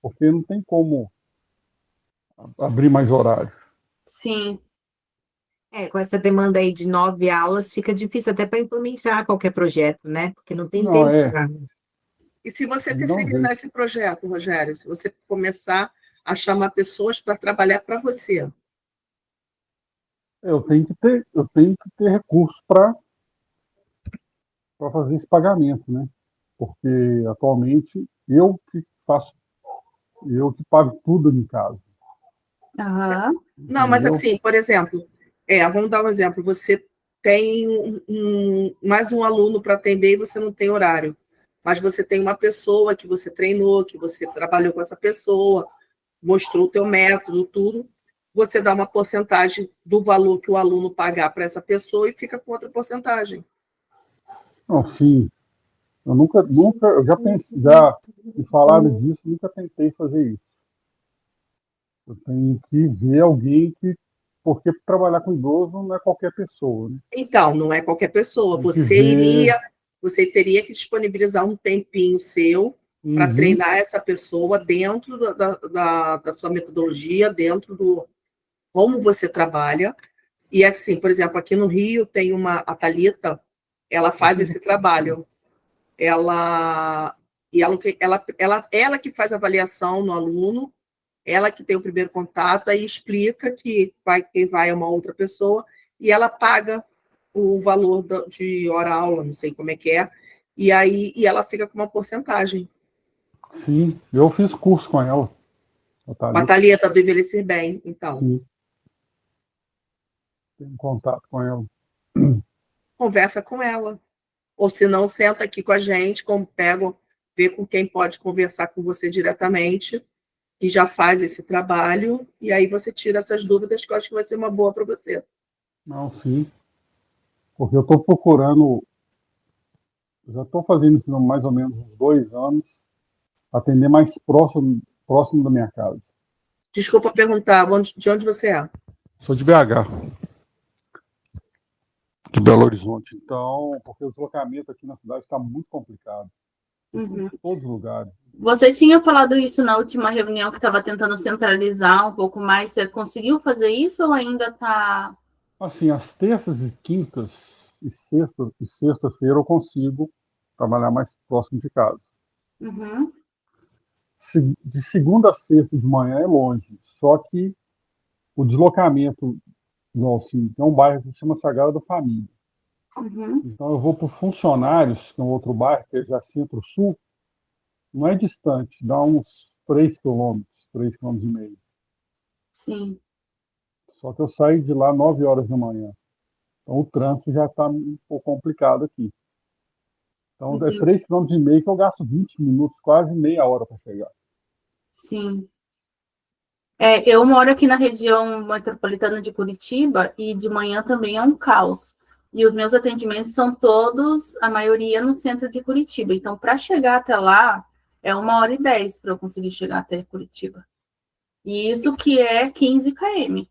porque não tem como abrir mais horários. Sim. Com essa demanda aí de 9 aulas, fica difícil até para implementar qualquer projeto, né? Porque não tem Não, tempo é, para. E se você de dar um terceirizar jeito. esse projeto, Rogério, se você começar a chamar pessoas para trabalhar para você? Eu tenho que ter recurso para fazer esse pagamento, né? Porque atualmente eu que pago tudo em casa, Aham. Não, mas entendeu? assim, por exemplo, vamos dar um exemplo, você tem mais um aluno para atender e você não tem horário, mas você tem uma pessoa que você treinou, que você trabalhou com essa pessoa, mostrou o teu método, tudo, você dá uma porcentagem do valor que o aluno pagar para essa pessoa e fica com outra porcentagem. Não, sim, eu já pensei, já me falaram disso, nunca tentei fazer isso. Eu tenho que ver alguém porque trabalhar com idoso não é qualquer pessoa, né? Então, não é qualquer pessoa. Tem que ver. Você teria que disponibilizar um tempinho seu para Uhum, treinar essa pessoa dentro da sua metodologia, dentro do como você trabalha. E assim, por exemplo, aqui no Rio tem a Thalita, ela faz esse trabalho. Ela e ela que faz a avaliação no aluno, ela que tem o primeiro contato, aí explica que quem vai é uma outra pessoa, e ela paga o valor de hora-aula, não sei como é que é, e ela fica com uma porcentagem. sim, eu fiz curso com ela, a Com a Thalita, Thalita do Envelhecer Bem, então. sim, tenho contato com ela. Conversa com ela. Ou se não, senta aqui com a gente, vê com quem pode conversar com você diretamente, que já faz esse trabalho, e aí você tira essas dúvidas que eu acho que vai ser uma boa para você. Não, sim, porque eu estou procurando, já estou fazendo isso há mais ou menos uns 2 anos, atender mais próximo da minha casa. Desculpa perguntar, de onde você é? Sou de BH, de Belo Horizonte, então, porque o deslocamento aqui na cidade está muito complicado, em Uhum. todos os lugares. Você tinha falado isso na última reunião que estava tentando centralizar um pouco mais. Você conseguiu fazer isso ou ainda está? Assim, às terças e quintas e sexta-feira eu consigo trabalhar mais próximo de casa. Uhum. De segunda a sexta de manhã é longe, só que o deslocamento, igual assim, tem um bairro que chama Sagrada Família. Uhum. Então eu vou para Funcionários, que é um outro bairro, que é já Centro-Sul, não é distante, dá uns 3 quilômetros, 3,5 quilômetros. Sim, Só que eu saio de lá 9 horas da manhã. Então o trânsito já está um pouco complicado aqui. Então é entendi. 3,5 quilômetros que eu gasto 20 minutos, quase meia hora para chegar. Sim. Eu moro aqui na região metropolitana de Curitiba e de manhã também é um caos. E os meus atendimentos são todos, a maioria, no centro de Curitiba. Então, para chegar até lá, é 1h10 para eu conseguir chegar até Curitiba. E isso que é 15 km.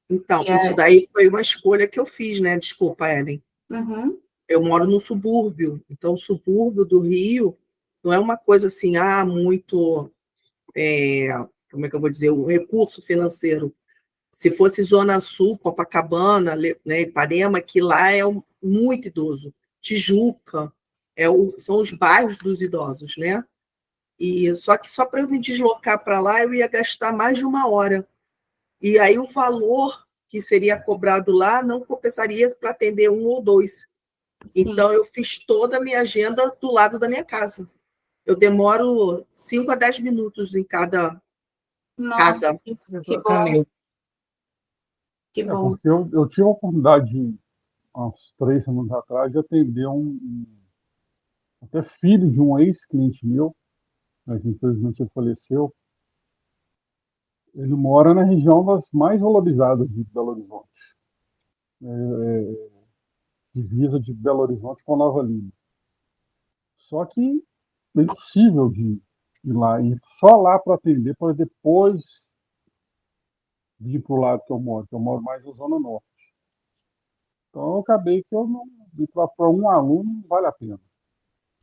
Então, Que isso é... daí foi uma escolha que eu fiz, né? Desculpa, Ellen. Uhum. Eu moro no subúrbio, então o subúrbio do Rio não é uma coisa assim, muito, é, como é que eu vou dizer, o recurso financeiro. Se fosse Zona Sul, Copacabana, né, Ipanema, que lá é muito idoso. Tijuca, são os bairros dos idosos, né? E só para eu me deslocar para lá, eu ia gastar mais de 1 hora. E aí o valor que seria cobrado lá não compensaria para atender um ou dois. Sim. Então, eu fiz toda a minha agenda do lado da minha casa. Eu demoro 5 a 10 minutos em cada Nossa, casa. que bom, que É bom. porque eu tive a oportunidade, há uns 3 semanas atrás, de atender até filho de um ex-cliente meu, né, que infelizmente ele faleceu. Ele mora na região das mais valorizadas de Belo Horizonte, divisa de Belo Horizonte com Nova Lima. Só que é impossível de ir lá, ir só lá para atender, para depois vir para o lado que eu moro mais na Zona Norte. Então eu acabei que para um aluno não vale a pena.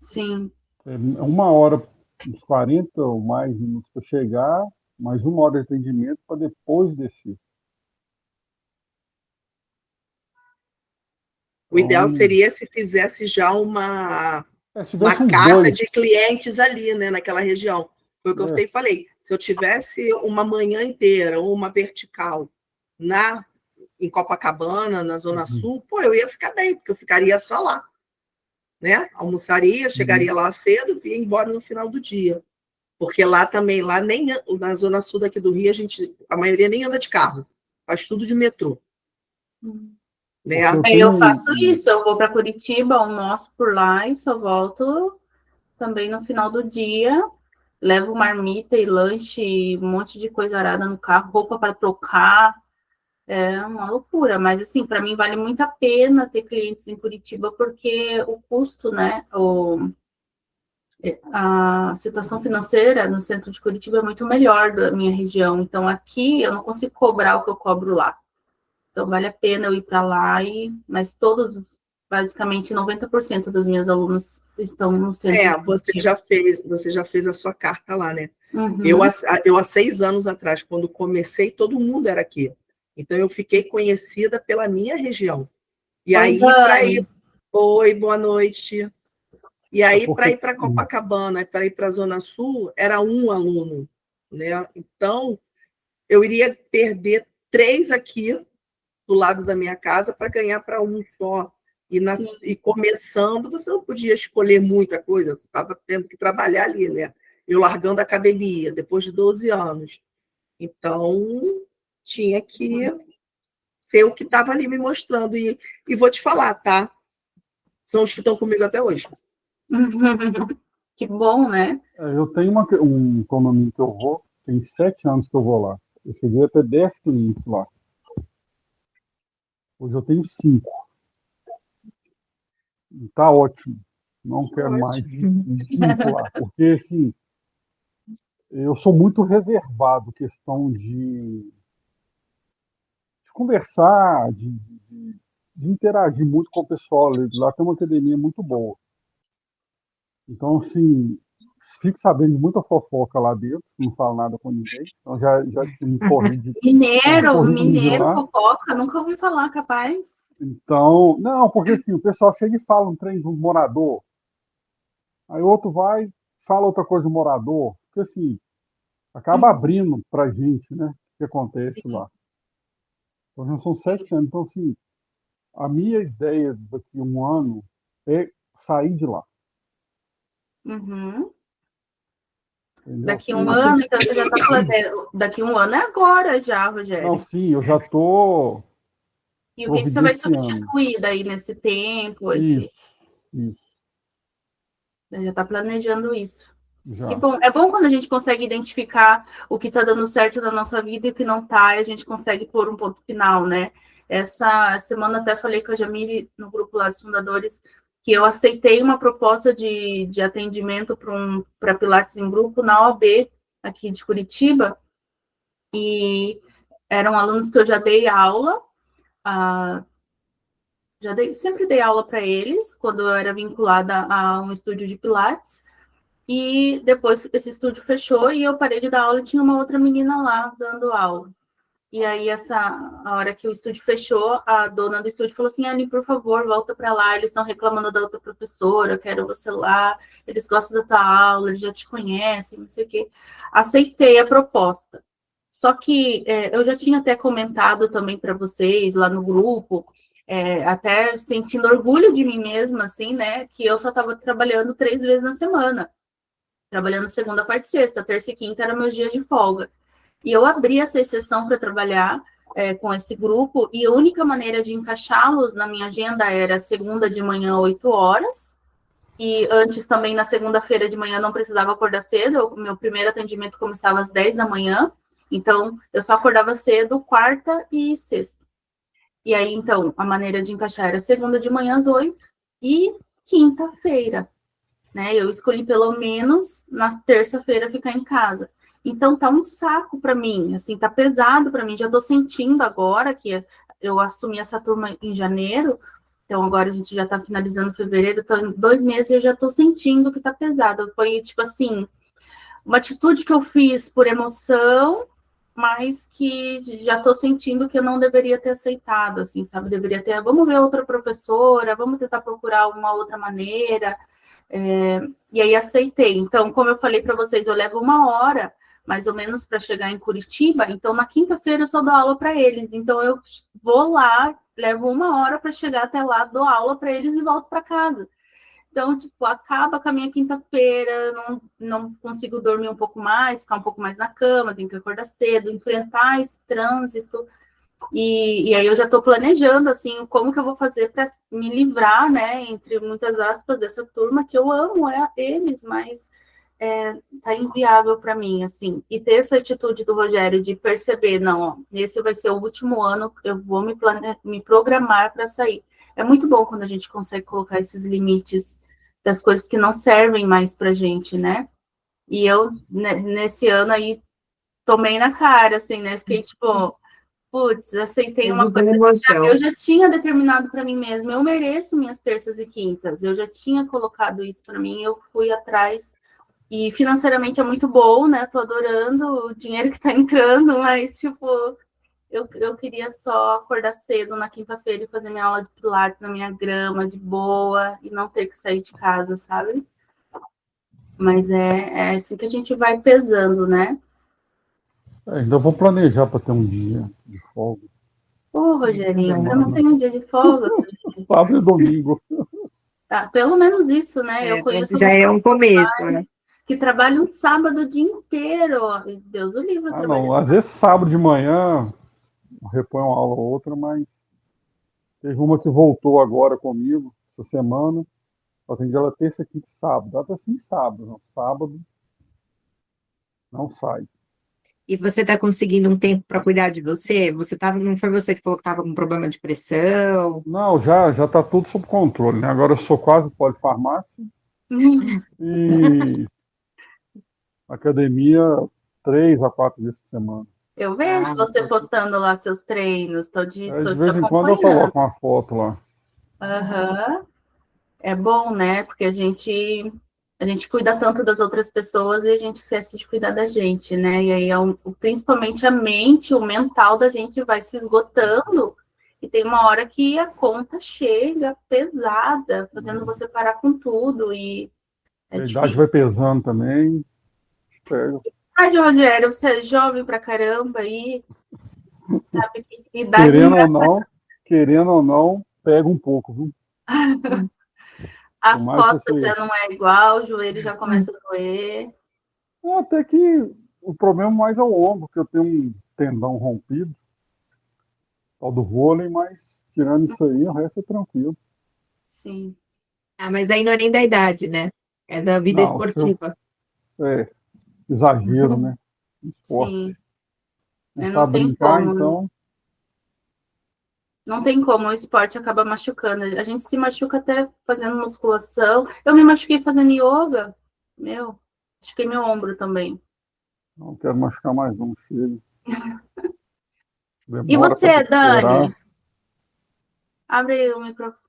Sim, É 1 hora uns 40 ou mais minutos para chegar, mais 1 hora de atendimento para depois descer. O ideal Então, seria se fizesse já uma se tivesse uns carta dois, de clientes ali, né, naquela região. Foi o que eu É. sempre falei. Se eu tivesse uma manhã inteira ou uma vertical em Copacabana, na Zona Sul, pô, eu ia ficar bem, porque eu ficaria só lá, né? Almoçaria, chegaria lá cedo e ia embora no final do dia. Porque lá também, lá nem na Zona Sul daqui do Rio, a maioria nem anda de carro, faz tudo de metrô, né? porque eu Aí eu tenho faço isso, eu vou para Curitiba, almoço por lá e só volto também no final do dia. Levo marmita e lanche, um monte de coisa arada no carro, roupa para trocar. É uma loucura, mas assim, para mim vale muito a pena ter clientes em Curitiba, porque o custo, né? A situação financeira no centro de Curitiba é muito melhor da minha região. Então, aqui eu não consigo cobrar o que eu cobro lá. Então, vale a pena eu ir para lá, mas basicamente 90% dos meus alunos estão no centro de Curitiba. Você já fez a sua carta lá, né? Uhum. Eu, há 6 anos atrás, quando comecei, todo mundo era aqui. Então, eu fiquei conhecida pela minha região. E aí, para ir... Oi, boa noite. E aí, para ir para Copacabana, para ir para a Zona Sul, era um aluno, né? Então, eu iria perder 3 aqui do lado da minha casa para ganhar para um só. E começando, você não podia escolher muita coisa, você estava tendo que trabalhar ali, né? Eu largando a academia, depois de 12 anos. Então, tinha que ser o que estava ali me mostrando. E vou te falar, tá? São os que estão comigo até hoje. Que bom, né? Eu tenho um condomínio que eu vou, tem 7 anos que eu vou lá. Eu cheguei a ter 10 clientes lá. Hoje eu tenho 5. E tá ótimo. Não quero mais 5 lá. Porque, assim, eu sou muito reservado, questão de conversar, de interagir muito com o pessoal. Lá tem uma academia muito boa. Então, assim, fico sabendo de muita fofoca lá dentro, não falo nada com ninguém. Então, já me corri de Mineiro, lá. fofoca, nunca ouvi falar, capaz. Então, não, porque assim, o pessoal chega e fala um trem do morador, aí outro vai, fala outra coisa do morador, porque assim, acaba abrindo pra gente, né, o que acontece lá. Então, já são 7 anos, então assim, a minha ideia daqui a 1 ano é sair de lá. Uhum. Entendeu? Daqui 1 ano, então você já está planejando. Daqui 1 ano é agora já, Rogério. Não, sim, eu já tô. E o que você vai substituir daí nesse tempo? Isso. Você já está planejando isso. Já. Que bom. É bom quando a gente consegue identificar o que está dando certo na nossa vida e o que não está, e a gente consegue pôr um ponto final, né? Essa semana até falei com a Jamile no grupo lá dos fundadores que eu aceitei uma proposta de atendimento para Pilates em grupo na OAB, aqui de Curitiba, e eram alunos que eu já dei aula, sempre dei aula para eles, quando eu era vinculada a um estúdio de Pilates, e depois esse estúdio fechou e eu parei de dar aula e tinha uma outra menina lá dando aula. E aí, a hora que o estúdio fechou, a dona do estúdio falou assim, Anny, por favor, volta para lá, eles estão reclamando da outra professora, eu quero você lá, eles gostam da tua aula, eles já te conhecem, não sei o quê. Aceitei a proposta. Só que eu já tinha até comentado também para vocês lá no grupo, até sentindo orgulho de mim mesma, assim, né, que eu só estava trabalhando 3 vezes na semana. Trabalhando segunda, quarta e sexta, terça e quinta era meu dia de folga. E eu abri essa exceção para trabalhar com esse grupo, e a única maneira de encaixá-los na minha agenda era segunda de manhã, 8 horas, e antes também na segunda-feira de manhã não precisava acordar cedo, o meu primeiro atendimento começava às 10 da manhã, então eu só acordava cedo quarta e sexta. E aí, então, a maneira de encaixar era segunda de manhã às 8 e quinta-feira, né? Eu escolhi pelo menos na terça-feira ficar em casa. Então tá um saco para mim, assim, tá pesado para mim. Já tô sentindo agora que eu assumi essa turma em janeiro, então agora a gente já tá finalizando fevereiro, então em 2 meses eu já tô sentindo que tá pesado. Foi tipo assim, uma atitude que eu fiz por emoção, mas que já estou sentindo que eu não deveria ter aceitado, assim, sabe? Deveria ter, vamos ver outra professora, vamos tentar procurar uma outra maneira. E aí aceitei. Então, como eu falei para vocês, eu levo 1 hora, mais ou menos, para chegar em Curitiba. Então, na quinta-feira eu só dou aula para eles. Então, eu vou lá, levo 1 hora para chegar até lá, dou aula para eles e volto para casa. Então, tipo, acaba com a minha quinta-feira, não consigo dormir um pouco mais, ficar um pouco mais na cama, tenho que acordar cedo, enfrentar esse trânsito. E aí eu já estou planejando, assim, como que eu vou fazer para me livrar, né, entre muitas aspas, dessa turma que eu amo eles, mas tá inviável para mim, assim. E ter essa atitude do Rogério de perceber, não, ó, esse vai ser o último ano, eu vou me programar para sair. É muito bom quando a gente consegue colocar esses limites das coisas que não servem mais pra gente, né? E eu, nesse ano aí, tomei na cara, assim, né? Fiquei tipo, putz, aceitei uma coisa que eu já tinha determinado para mim mesma. Eu mereço minhas terças e quintas. Eu já tinha colocado isso para mim, eu fui atrás. E financeiramente é muito bom, né? Tô adorando o dinheiro que tá entrando, mas, tipo, eu queria só acordar cedo na quinta-feira e fazer minha aula de pilates na minha grama, de boa, e não ter que sair de casa, sabe? Mas é assim que a gente vai pesando, né? Ainda vou planejar para ter um dia de folga. Ô, Rogerinho, você não tem um dia de folga? Sábado e domingo. Ah, pelo menos isso, né? Eu conheço já é um começo, né? que trabalham sábado o dia inteiro. Deus o livre. Não, às vezes sábado de manhã repõe uma aula ou outra, mas teve uma que voltou agora comigo, essa semana. Só tem ela terça, quinta e sábado. Ela tá assim sábado, não. Sábado não sai. E você está conseguindo um tempo para cuidar de você? Não foi você que falou que estava com problema de pressão? Não, já está tudo sob controle, né? Agora eu sou quase polifarmácia e academia 3 a 4 vezes por semana. Eu vejo você postando lá seus treinos. De vez em quando eu coloco uma foto lá. Uhum. É bom, né? Porque a gente cuida tanto das outras pessoas e a gente esquece de cuidar da gente, né? E aí, principalmente a mente, o mental da gente vai se esgotando e tem uma hora que a conta chega pesada, fazendo você parar com tudo e a idade vai pesando também. Pega. Ai, Rogério, você é jovem pra caramba aí. Sabe que idade querendo ou não, pega um pouco, viu? As costas já não é igual, o joelho já começa a doer. Até que o problema mais é o ombro, que eu tenho um tendão rompido, tal do vôlei, mas tirando isso aí, o resto é tranquilo. Sim. Mas aí não é nem da idade, né? É da vida esportiva. Exagero, né? Esporte. Sim. Não sabe brincar, como, então... Não tem como, o esporte acaba machucando. A gente se machuca até fazendo musculação. Eu me machuquei fazendo yoga. Machuquei meu ombro também. Não quero machucar mais um, chega. E você, Dani? Abre aí o microfone.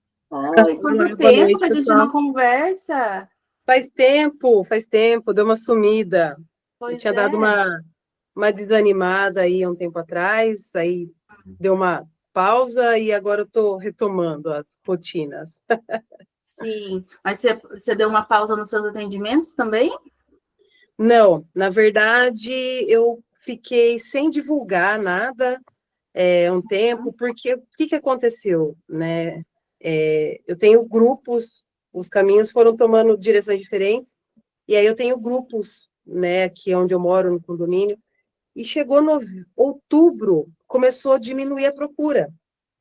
Quanto tempo que a gente não conversa? Faz tempo, deu uma sumida. Eu tinha dado uma desanimada aí há um tempo atrás, aí deu uma pausa e agora eu estou retomando as rotinas. Sim, mas você deu uma pausa nos seus atendimentos também? Não, na verdade eu fiquei sem divulgar nada um tempo, porque o que aconteceu, né? Eu tenho grupos, os caminhos foram tomando direções diferentes, e aí eu tenho grupos, né, aqui onde eu moro, no condomínio, e chegou no outubro, começou a diminuir a procura.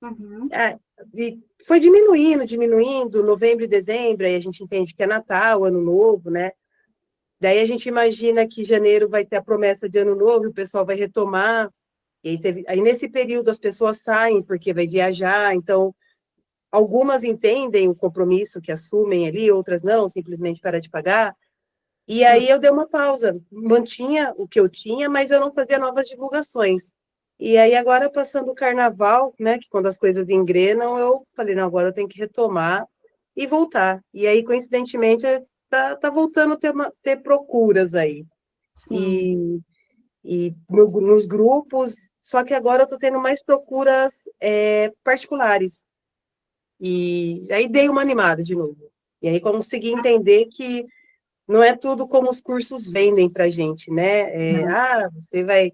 Uhum. E foi diminuindo, novembro e dezembro, aí a gente entende que é Natal, Ano Novo, né? Daí a gente imagina que janeiro vai ter a promessa de Ano Novo, o pessoal vai retomar, e aí nesse período as pessoas saem porque vai viajar, então algumas entendem o compromisso que assumem ali, outras não, simplesmente para de pagar. E aí eu dei uma pausa, mantinha o que eu tinha, mas eu não fazia novas divulgações. E aí agora, passando o carnaval, né, que quando as coisas engrenam, eu falei, não, agora eu tenho que retomar e voltar. E aí, coincidentemente, tá voltando a ter procuras aí. Sim. e nos grupos, só que agora eu estou tendo mais procuras particulares. E aí dei uma animada de novo. E aí consegui entender que não é tudo como os cursos vendem para a gente, né? Você vai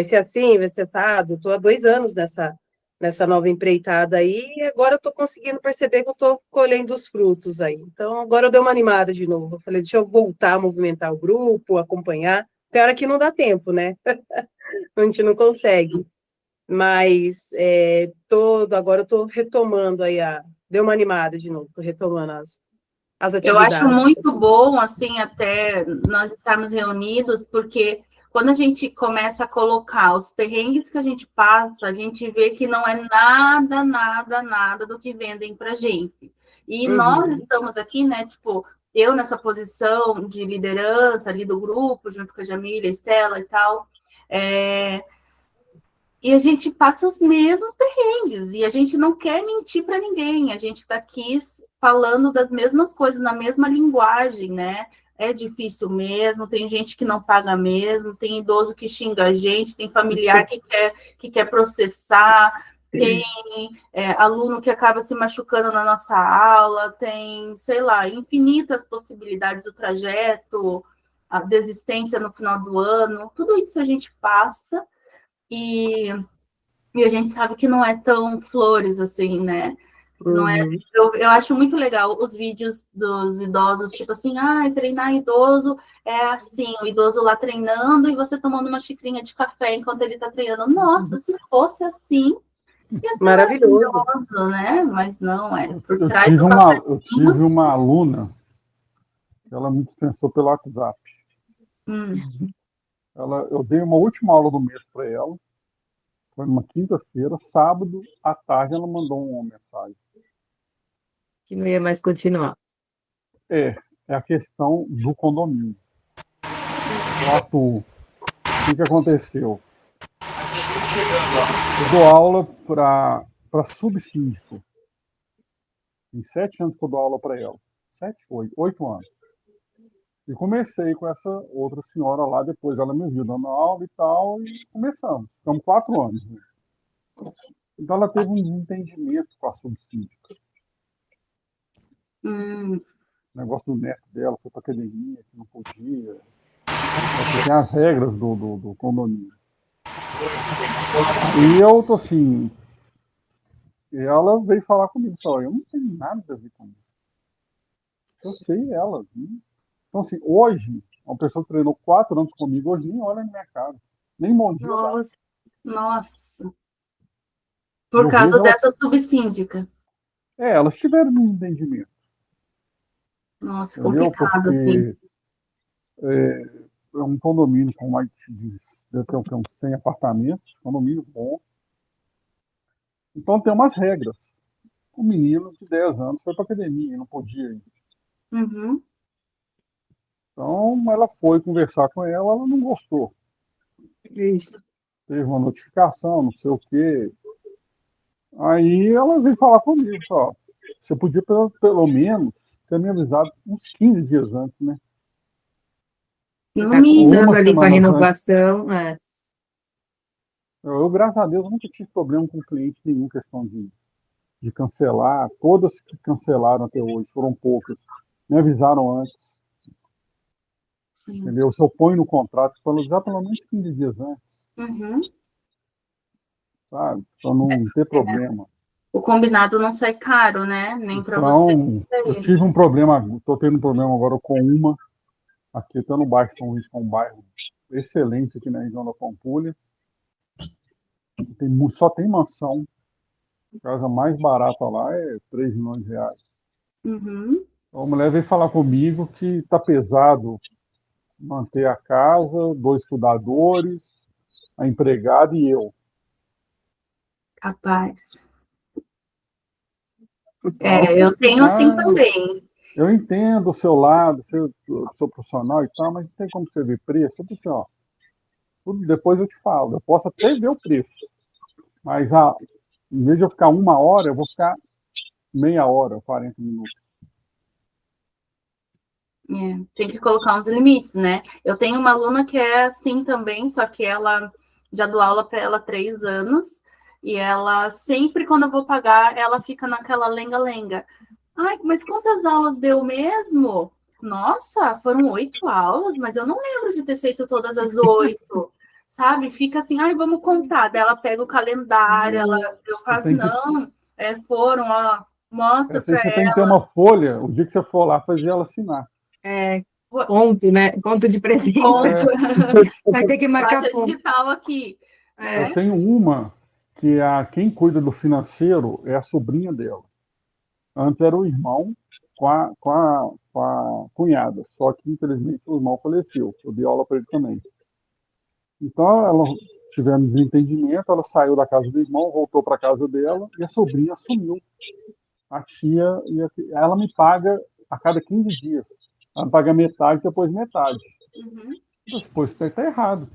ser assim, vai ser assado. Estou há 2 anos nessa nova empreitada aí, e agora eu estou conseguindo perceber que eu estou colhendo os frutos aí. Então, agora eu dei uma animada de novo. Eu falei, deixa eu voltar a movimentar o grupo, acompanhar. Tem hora que não dá tempo, né? A gente não consegue. Mas agora eu estou retomando aí deu uma animada de novo, estou retomando as Eu acho atividades. muito bom, assim, até nós estarmos reunidos, porque quando a gente começa a colocar os perrengues que a gente passa, a gente vê que não é nada, nada, nada do que vendem para gente. E nós Uhum. estamos aqui, né, tipo, eu nessa posição de liderança ali do grupo, junto com a Jamília, a Estela e tal, e a gente passa os mesmos perrengues, e a gente não quer mentir para ninguém, a gente está aqui falando das mesmas coisas, na mesma linguagem, né? É difícil mesmo, tem gente que não paga mesmo, tem idoso que xinga a gente, tem familiar que quer processar, tem aluno que acaba se machucando na nossa aula, tem, sei lá, infinitas possibilidades do trajeto, a desistência no final do ano, tudo isso a gente passa, e a gente sabe que não é tão flores assim, né? Não é, Uhum. eu acho muito legal os vídeos dos idosos, tipo assim, treinar idoso é assim, o idoso lá treinando e você tomando uma xicrinha de café enquanto ele está treinando. Nossa, se fosse assim, ia ser Maravilhoso. maravilhoso, né? Mas não, por Eu trás tive do eu cafezinho. tive uma aluna que ela me dispensou pelo WhatsApp. Eu dei uma última aula do mês para ela, foi numa quinta-feira, sábado à tarde ela mandou uma mensagem. Que não ia mais continuar. É a questão do condomínio. O que aconteceu? Eu dou aula para subsíndico. Tem 7 anos que eu dou aula para ela. 7, 8 anos. E comecei com essa outra senhora lá, depois ela me viu dando aula e tal, e começamos. Ficamos 4 anos. Né? Então ela teve um desentendimento com a subsíndica. O negócio do neto dela, foi para academia, que não podia. Porque tem as regras do condomínio. E eu tô assim. E ela veio falar comigo, só, eu não tenho nada a ver com isso. Eu sei ela. Então, assim, hoje, uma pessoa que treinou 4 anos comigo, hoje nem olha na minha cara. Nem bom dia dá. Nossa. E Por eu causa vejo ela. dessa subsíndica. Elas tiveram um entendimento. Nossa, Entendeu? complicado, assim. Porque é um condomínio com mais deve ter uns 100 apartamentos, condomínio bom. Então tem umas regras. Um menino de 10 anos foi para academia, não podia ir. Uhum. Então ela foi conversar com ela não gostou. Isso. Teve uma notificação, não sei o quê. Aí ela veio falar comigo, só. Você podia pelo menos ter me avisado uns 15 dias antes, né? Você No está Ou mínimo. contando uma ali com a semana antes. renovação. Graças a Deus, nunca tive problema com cliente nenhum, questão de cancelar. Todas que cancelaram até hoje, foram poucas, me avisaram antes. Sim. Entendeu? Se eu ponho no contrato, para avisar pelo menos 15 dias antes, Uhum. sabe? Para não ter problema. O combinado não sai caro, né? Nem para você, nem Então, para eu tive um eles. problema, estou tendo um problema agora com uma, aqui até no bairro São Luís, que é um bairro excelente aqui na região da Pampulha. Só tem mansão. A casa mais barata lá é 3 milhões de reais. Uhum. A mulher veio falar comigo que está pesado manter a casa, 2 cuidadores, a empregada e eu. Capaz. Então, eu falei Eu assim, tenho assim também. eu entendo o seu lado, seu profissional e tal, mas não tem como você ver preço. Eu falei assim, ó, tudo depois eu te falo. Eu posso até ver o preço, mas em vez de eu ficar 1 hora, eu vou ficar meia hora, 40 minutos. Tem que colocar uns limites, né? Eu tenho uma aluna que é assim também, só que ela já dou aula para ela há 3 anos, e ela sempre, quando eu vou pagar, ela fica naquela lenga-lenga. Ai, mas quantas aulas deu mesmo? Nossa, foram 8 aulas, mas eu não lembro de ter feito todas as 8, sabe? Fica assim, ai, vamos contar. Daí ela pega o calendário, eu faço, não, foram, ó, mostra Essa aí para você tem que ela. ter uma folha, o dia que você for lá, fazer ela assinar. Ponto, né? Ponto de presença. Ponto. Vai ter que marcar Baixa ponto. digital aqui. Eu tenho uma que quem cuida do financeiro é a sobrinha dela. Antes era o irmão com a cunhada, só que infelizmente o irmão faleceu. Eu dei aula para ele também. Então, ela tivemos desentendimento, ela saiu da casa do irmão, voltou para a casa dela e a sobrinha assumiu. A tia, ela me paga a cada 15 dias. Ela me paga metade, depois metade. Depois está errado.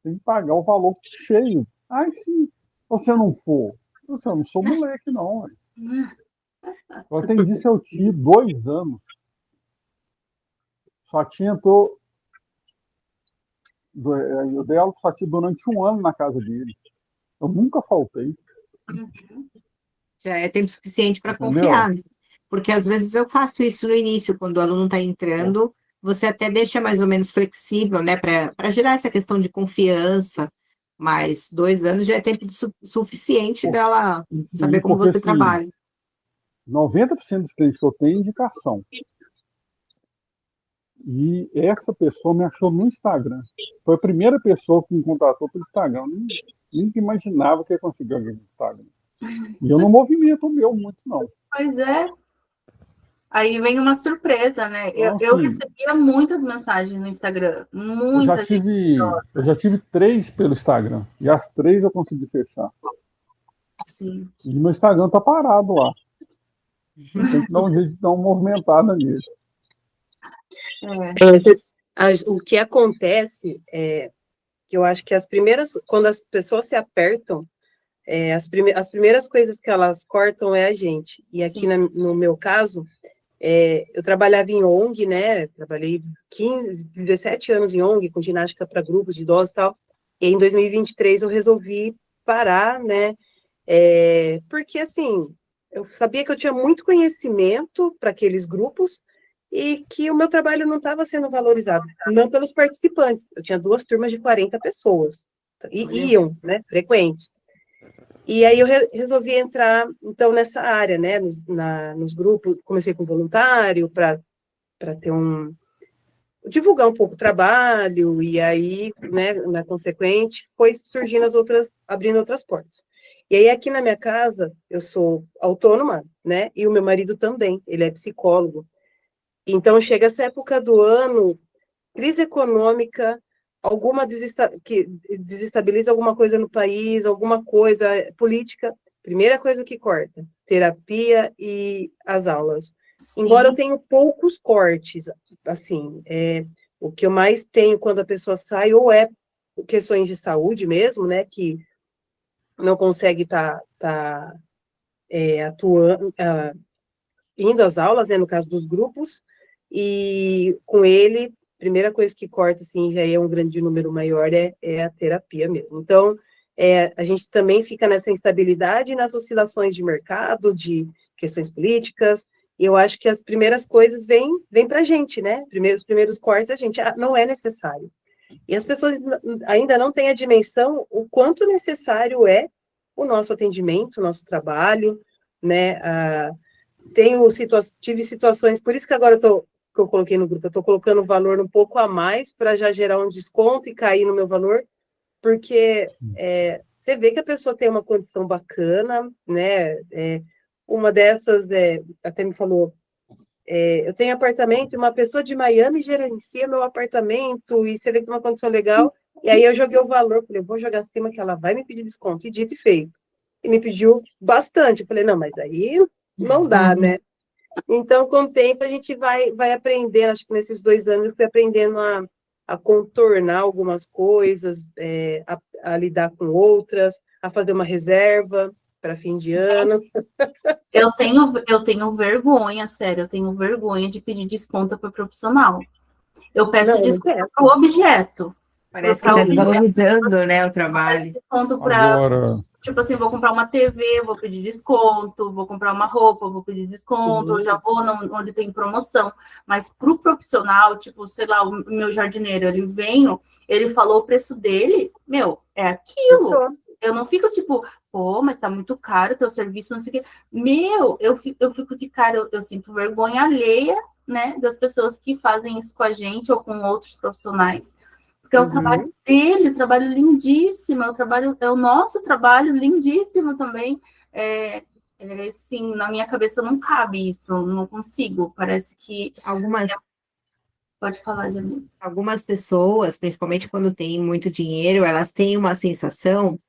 Tem que pagar o valor cheio. Ai, se você não for, eu não sou moleque, não. Eu atendi seu tio 2 anos. Só tinha eu dei aula só tinha durante 1 ano na casa dele. Eu nunca faltei. Já é tempo suficiente para Entendeu? confiar, né? Porque às vezes eu faço isso no início, quando o aluno está entrando, você até deixa mais ou menos flexível, né, para gerar essa questão de confiança, mas 2 anos já é tempo suficiente dela saber como Porque, você assim, trabalha. 90% dos clientes que eu tenho é indicação. E essa pessoa me achou no Instagram. Foi a primeira pessoa que me contratou pelo Instagram. Eu nem imaginava que ia conseguir alguém no Instagram. E eu não movimento o meu muito, não. Pois é. Aí vem uma surpresa, né? Então, Eu assim, recebia muitas mensagens no Instagram. Muita gente. eu já tive 3 pelo Instagram. E as 3 eu consegui fechar. Sim. E meu Instagram tá parado lá. Tem que dar um jeito de dar uma movimentada nele. O que acontece é que eu acho que quando as pessoas se apertam, as primeiras coisas que elas cortam é a gente. E aqui no meu caso, eu trabalhava em ONG, né? Trabalhei 17 anos em ONG, com ginástica para grupos de idosos e tal. E em 2023 eu resolvi parar, né? Porque, assim, eu sabia que eu tinha muito conhecimento para aqueles grupos e que o meu trabalho não estava sendo valorizado, não pelos participantes. Eu tinha 2 turmas de 40 pessoas, e iam, né, frequentes. E aí eu resolvi entrar, então, nessa área, né, nos grupos. Comecei com voluntário, para ter divulgar um pouco o trabalho, e aí, né, na consequente, foi surgindo abrindo outras portas. E aí, aqui na minha casa, eu sou autônoma, né, e o meu marido também, ele é psicólogo. Então, chega essa época do ano, crise econômica, que desestabiliza alguma coisa no país, alguma coisa política, primeira coisa que corta, terapia e as aulas. Sim. Embora eu tenha poucos cortes, assim, o que eu mais tenho quando a pessoa sai, ou questões de saúde mesmo, né, que não consegue estar atuando, indo às aulas, né, no caso dos grupos, e com ele, primeira coisa que corta, assim, já é um grande número maior, é a terapia mesmo. Então, a gente também fica nessa instabilidade, nas oscilações de mercado, de questões políticas, e eu acho que as primeiras coisas vêm para a gente, né? Os primeiros cortes, a gente, não é necessário. E as pessoas ainda não têm a dimensão o quanto necessário é o nosso atendimento, o nosso trabalho, né? Tive situações, por isso que agora que eu coloquei no grupo, eu estou colocando o valor um pouco a mais para já gerar um desconto e cair no meu valor, porque você vê que a pessoa tem uma condição bacana, né? Uma dessas até me falou, eu tenho apartamento e uma pessoa de Miami gerencia meu apartamento, e você vê que tem uma condição legal, e aí eu joguei o valor, falei, eu vou jogar acima que ela vai me pedir desconto, e dito e feito. E me pediu bastante, eu falei, não, mas aí não dá, né? Então, com o tempo, a gente vai aprendendo, acho que nesses 2 anos eu fui aprendendo a contornar algumas coisas, a lidar com outras, a fazer uma reserva, para fim de ano. Eu tenho vergonha, sério, eu tenho vergonha de pedir desconto para profissional. Eu peço Não, não desconto peço. para o objeto. Parece que Pra está objeto, desvalorizando, né, o eu peço trabalho. desconto para, Agora, tipo assim, vou comprar uma TV, vou pedir desconto, vou comprar uma roupa, vou pedir desconto, eu já vou onde tem promoção. Mas para o profissional, tipo, sei lá, o meu jardineiro, ele falou o preço dele, meu, é aquilo. Fechou. Eu não fico tipo, pô, mas tá muito caro o teu serviço, não sei o quê. Meu, eu fico de cara, eu sinto vergonha alheia, né, das pessoas que fazem isso com a gente ou com outros profissionais. Porque é o trabalho dele, trabalho lindíssimo, é o nosso trabalho lindíssimo também. Sim, na minha cabeça não cabe isso, não consigo. Parece que. Algumas Pode falar, Jamil. Algumas pessoas, principalmente quando têm muito dinheiro, elas têm uma sensação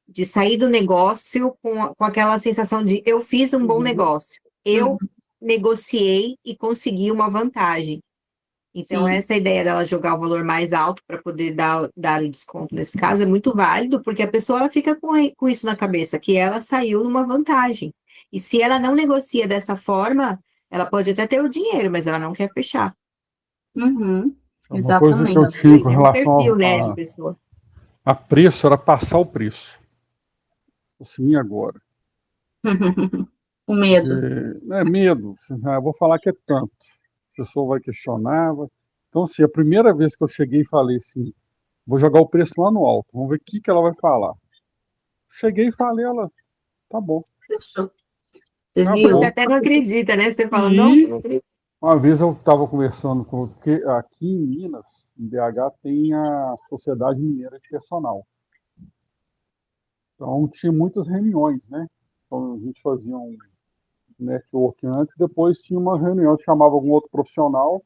de sair do negócio com aquela sensação de eu fiz um bom negócio, eu negociei e consegui uma vantagem. Então, Sim. essa ideia dela jogar o valor mais alto para poder dar o desconto nesse caso é muito válido, porque a pessoa ela fica com isso na cabeça, que ela saiu numa vantagem. E se ela não negocia dessa forma, ela pode até ter o dinheiro, mas ela não quer fechar. Uhum. uma coisa que eu Exatamente. tinha com É um perfil, relação né, de pessoa. a preço era passar o preço. Assim, agora. O medo. É medo. Eu vou falar que é tanto. A pessoa vai questionar. Então, assim, a primeira vez que eu cheguei e falei assim, vou jogar o preço lá no alto, vamos ver o que ela vai falar. Cheguei e falei, ela, tá bom. Fechou. Você Acabou. viu? Você até não acredita, né? Você fala, E- não acredito. Uma vez eu estava conversando com. Porque aqui em Minas, em BH, tem a Sociedade Mineira de Personal. Então, tinha muitas reuniões, né? Então, a gente fazia um network antes, depois tinha uma reunião, chamava algum outro profissional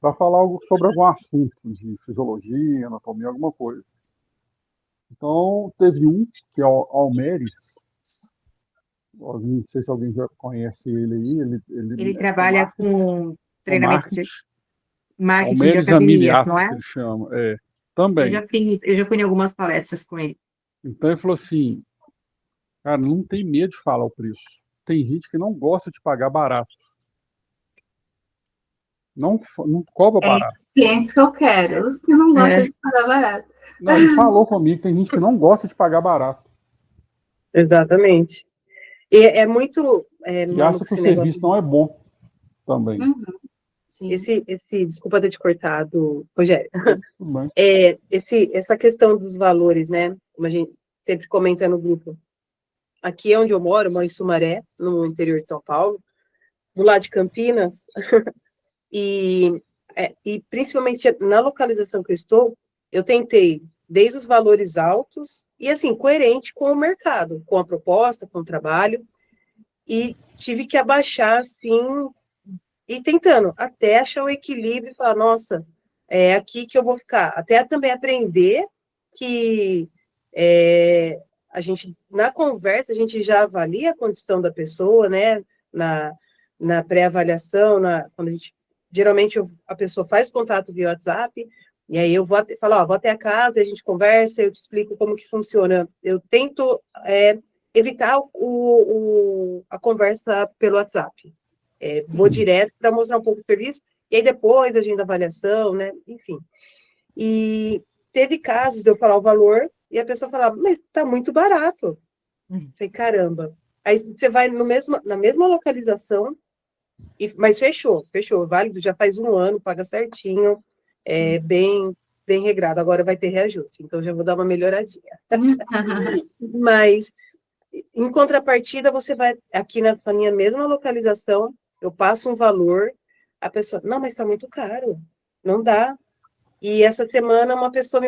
para falar algo sobre algum assunto de fisiologia, anatomia, alguma coisa. Então, teve um, que é o Almeres, não sei se alguém já conhece ele aí, ele Ele mexe trabalha com com treinamento de marketing de Almeres academias, não Amiliato, é? que ele chama, Eu também. já fui em algumas palestras com ele. Então, ele falou assim, cara, não tem medo de falar o preço. Tem gente que não gosta de pagar barato. Não cobra É barato. esses clientes que eu quero, os que não gostam de pagar barato. Não, ele falou comigo, tem gente que não gosta de pagar barato. Exatamente. E é muito Que acha maluco que o esse negócio. serviço não é bom também. Sim. Desculpa ter te cortado, Rogério. Tudo bem. Essa questão dos valores, né? Como a gente sempre comenta no grupo. Aqui é onde eu moro em Sumaré, no interior de São Paulo, do lado de Campinas, e principalmente na localização que eu estou, eu tentei desde os valores altos e assim coerente com o mercado, com a proposta, com o trabalho, e tive que abaixar assim e tentando até achar o equilíbrio e falar, nossa, é aqui que eu vou ficar. Até também aprender que a gente, na conversa, a gente já avalia a condição da pessoa, né? Na pré-avaliação, quando a gente, geralmente a pessoa faz contato via WhatsApp, e aí eu vou falar, vou até a casa, a gente conversa, eu te explico como que funciona. Eu tento evitar a conversa pelo WhatsApp. Vou direto para mostrar um pouco do serviço, e aí depois a agenda avaliação, né? Enfim. E teve casos de eu falar o valor e a pessoa falava, mas está muito barato. Falei, caramba. Aí você vai na mesma localização, mas fechou, válido, já faz um ano, paga certinho, bem regrado. Agora vai ter reajuste, então já vou dar uma melhoradinha. Mas, em contrapartida, você vai aqui na minha mesma localização, eu passo um valor, a pessoa, não, mas está muito caro, não dá. E essa semana uma pessoa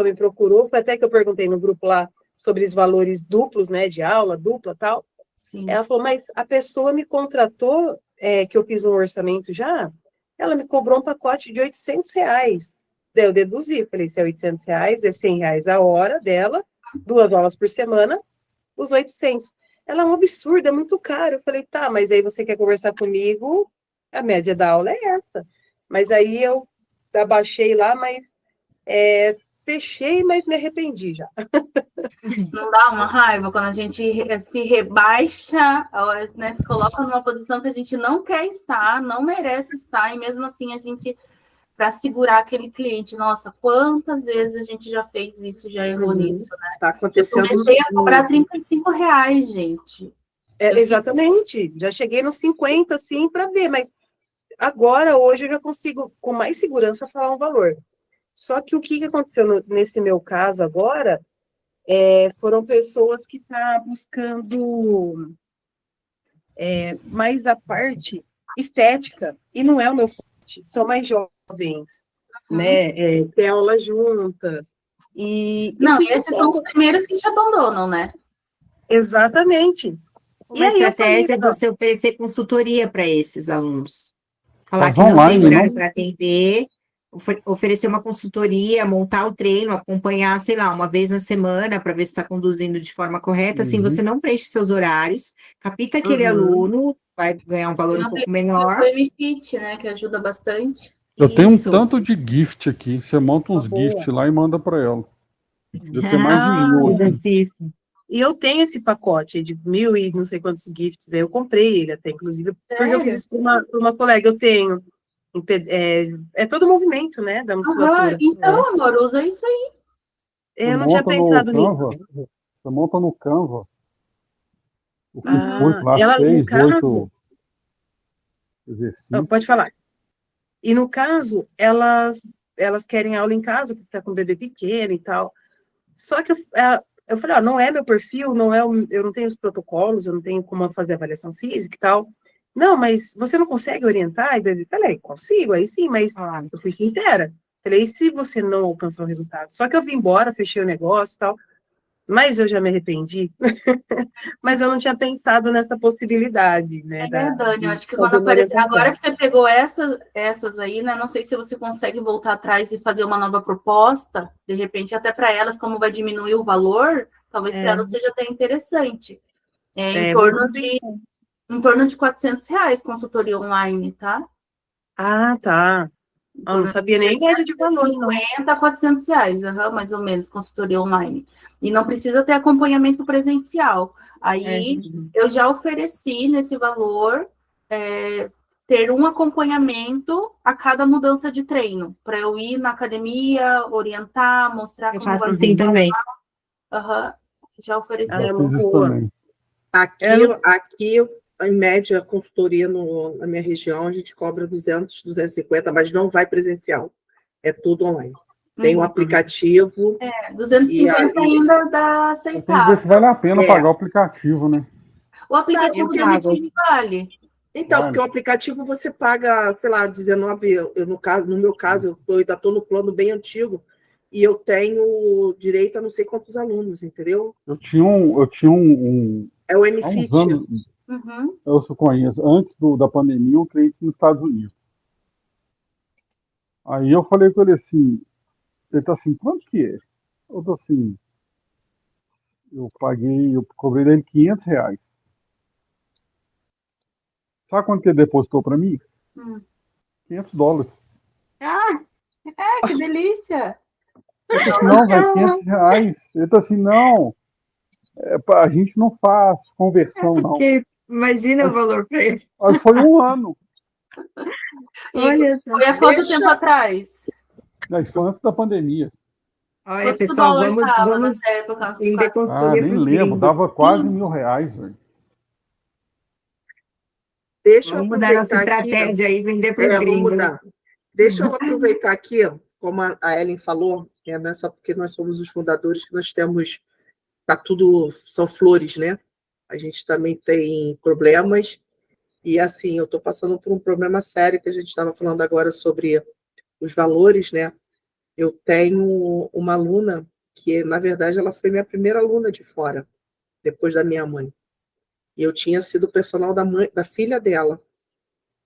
me procurou, foi até que eu perguntei no grupo lá sobre os valores duplos, né, de aula, dupla tal. Sim. Ela falou, mas a pessoa me contratou, que eu fiz um orçamento já, ela me cobrou um pacote de R$800. Daí eu deduzi, falei, se é R$800, é R$100 a hora dela, 2 aulas por semana, os 800. Ela é um absurdo, é muito caro. Eu falei, tá, mas aí você quer conversar comigo, a média da aula é essa. Mas aí eu abaixei lá, mas fechei, mas me arrependi já. Não dá uma raiva quando a gente se rebaixa, né, se coloca numa posição que a gente não quer estar, não merece estar, e mesmo assim a gente, para segurar aquele cliente, nossa, quantas vezes a gente já fez isso, já errou nisso, né? Tá Eu acontecendo. comecei a cobrar R$ 35, gente. Exatamente. Já cheguei nos 50, assim, para ver, mas agora, hoje, eu já consigo, com mais segurança, falar um valor. Só que o que aconteceu nesse meu caso agora foram pessoas que estão buscando mais a parte estética, e não é o meu forte, são mais jovens, né? Ter aulas juntas. E eu Não, fiz e esses são os primeiros que te abandonam, né? Exatamente. Uma estratégia é você oferecer consultoria para esses alunos. Falar Faz que não tem online, horário não? para atender, oferecer uma consultoria, montar o treino, acompanhar, sei lá, uma vez na semana para ver se está conduzindo de forma correta. Assim, você não preenche seus horários, capta aquele aluno, vai ganhar um valor Tem um um pouco aplicativo menor. MFit, né, que ajuda bastante. Eu tenho um Isso. tanto de gift aqui. Você monta uns boa. gift lá e manda para ela. Eu tenho mais de 1000 De aqui. exercício. E eu tenho esse pacote de 1000 e não sei quantos gifts, aí eu comprei ele até, inclusive, porque eu fiz isso para uma colega. Eu tenho. É todo o movimento, né, da musculatura. Então, amor, usa isso aí. Você Eu não tinha monta no pensado nisso. Canva. Você monta no Canva. O circuito lá, Ela, no 6, caso, 8 exercícios. pode falar. E no caso, elas querem aula em casa, porque está com um bebê pequeno e tal. Só que eu falei, não é meu perfil, eu não tenho os protocolos, eu não tenho como fazer avaliação física e tal. Não, mas você não consegue orientar? E daí eu falei, consigo, aí sim, mas eu fui sincera. Falei, e se você não alcançar o resultado? Só que eu vim embora, fechei o negócio e tal, mas eu já me arrependi. Mas eu não tinha pensado nessa possibilidade, né? Dani, eu acho que quando aparecer, agora que você pegou essas aí, né? Não sei se você consegue voltar atrás e fazer uma nova proposta, de repente, até para elas, como vai diminuir o valor, talvez para elas seja até interessante. Em torno de R$ 400 consultoria online, tá? Ah, tá. Eu não sabia nem a média de valor, não. R$ 400, mais ou menos, consultoria online. E não precisa ter acompanhamento presencial. Aí, eu já ofereci nesse valor ter um acompanhamento a cada mudança de treino, para eu ir na academia, orientar, mostrar Eu como faço vai assim também. Já ofereci. É Fiz uma isso boa. também. Aqui, em média, a consultoria na minha região, a gente cobra 200, 250, mas não vai presencial. É tudo online. Tem um aplicativo. 250 ainda dá Tem que ver aceitável. se vale a pena pagar o aplicativo, né? O aplicativo do Retire vale. Então, porque o aplicativo você paga, sei lá, 19, no meu caso, eu ainda estou no plano bem antigo, e eu tenho direito a não sei quantos alunos, entendeu? Eu tinha um É o há uns MFit. anos, eu só conheço, antes da pandemia, um cliente nos Estados Unidos. Aí eu falei com ele assim, ele tá assim, quanto que é? Eu tô assim, eu cobrei dele R$ 500. Sabe quanto que ele depositou para mim? $500. Que delícia! Eu tô assim, não, velho, R$ 500. Ele tá assim, não, a gente não faz conversão, não. Imagina o valor para ele. Mas foi um ano. E foi há quanto tempo atrás? Isso foi antes da pandemia. Olha, Quanto pessoal, dólar vamos tava nessa época? vender consultoria Nem para os lembro, gringos. dava quase R$ 1.000, velho. Deixa eu Vamos mudar nossa aproveitar aqui. estratégia aí, vender para os Vamos gringos. mudar. Deixa eu aproveitar aqui, como a Ellen falou, não é só porque nós somos os fundadores que nós temos, são flores, né? A gente também tem problemas, e assim, eu estou passando por um problema sério que a gente estava falando agora sobre os valores, né? Eu tenho uma aluna que, na verdade, ela foi minha primeira aluna de fora, depois da minha mãe. E eu tinha sido personal da filha dela.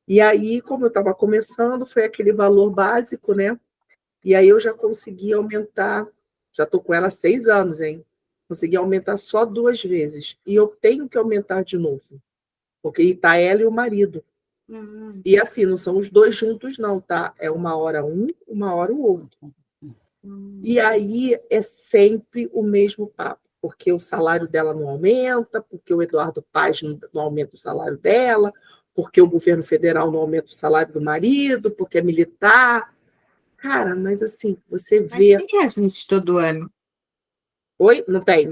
E aí, como eu estava começando, foi aquele valor básico, né? E aí eu já consegui aumentar, já estou com ela há 6 anos, hein? Consegui aumentar só 2 vezes. E eu tenho que aumentar de novo, porque está ela e o marido. E assim, não são os dois juntos, não, tá? É uma hora um, uma hora o outro. E aí é sempre o mesmo papo, porque o salário dela não aumenta, porque o Eduardo Paes não aumenta o salário dela, porque o governo federal não aumenta o salário do marido, porque é militar. Cara, mas assim, você Mas vê. tem reajuste todo ano. Oi? Não tem.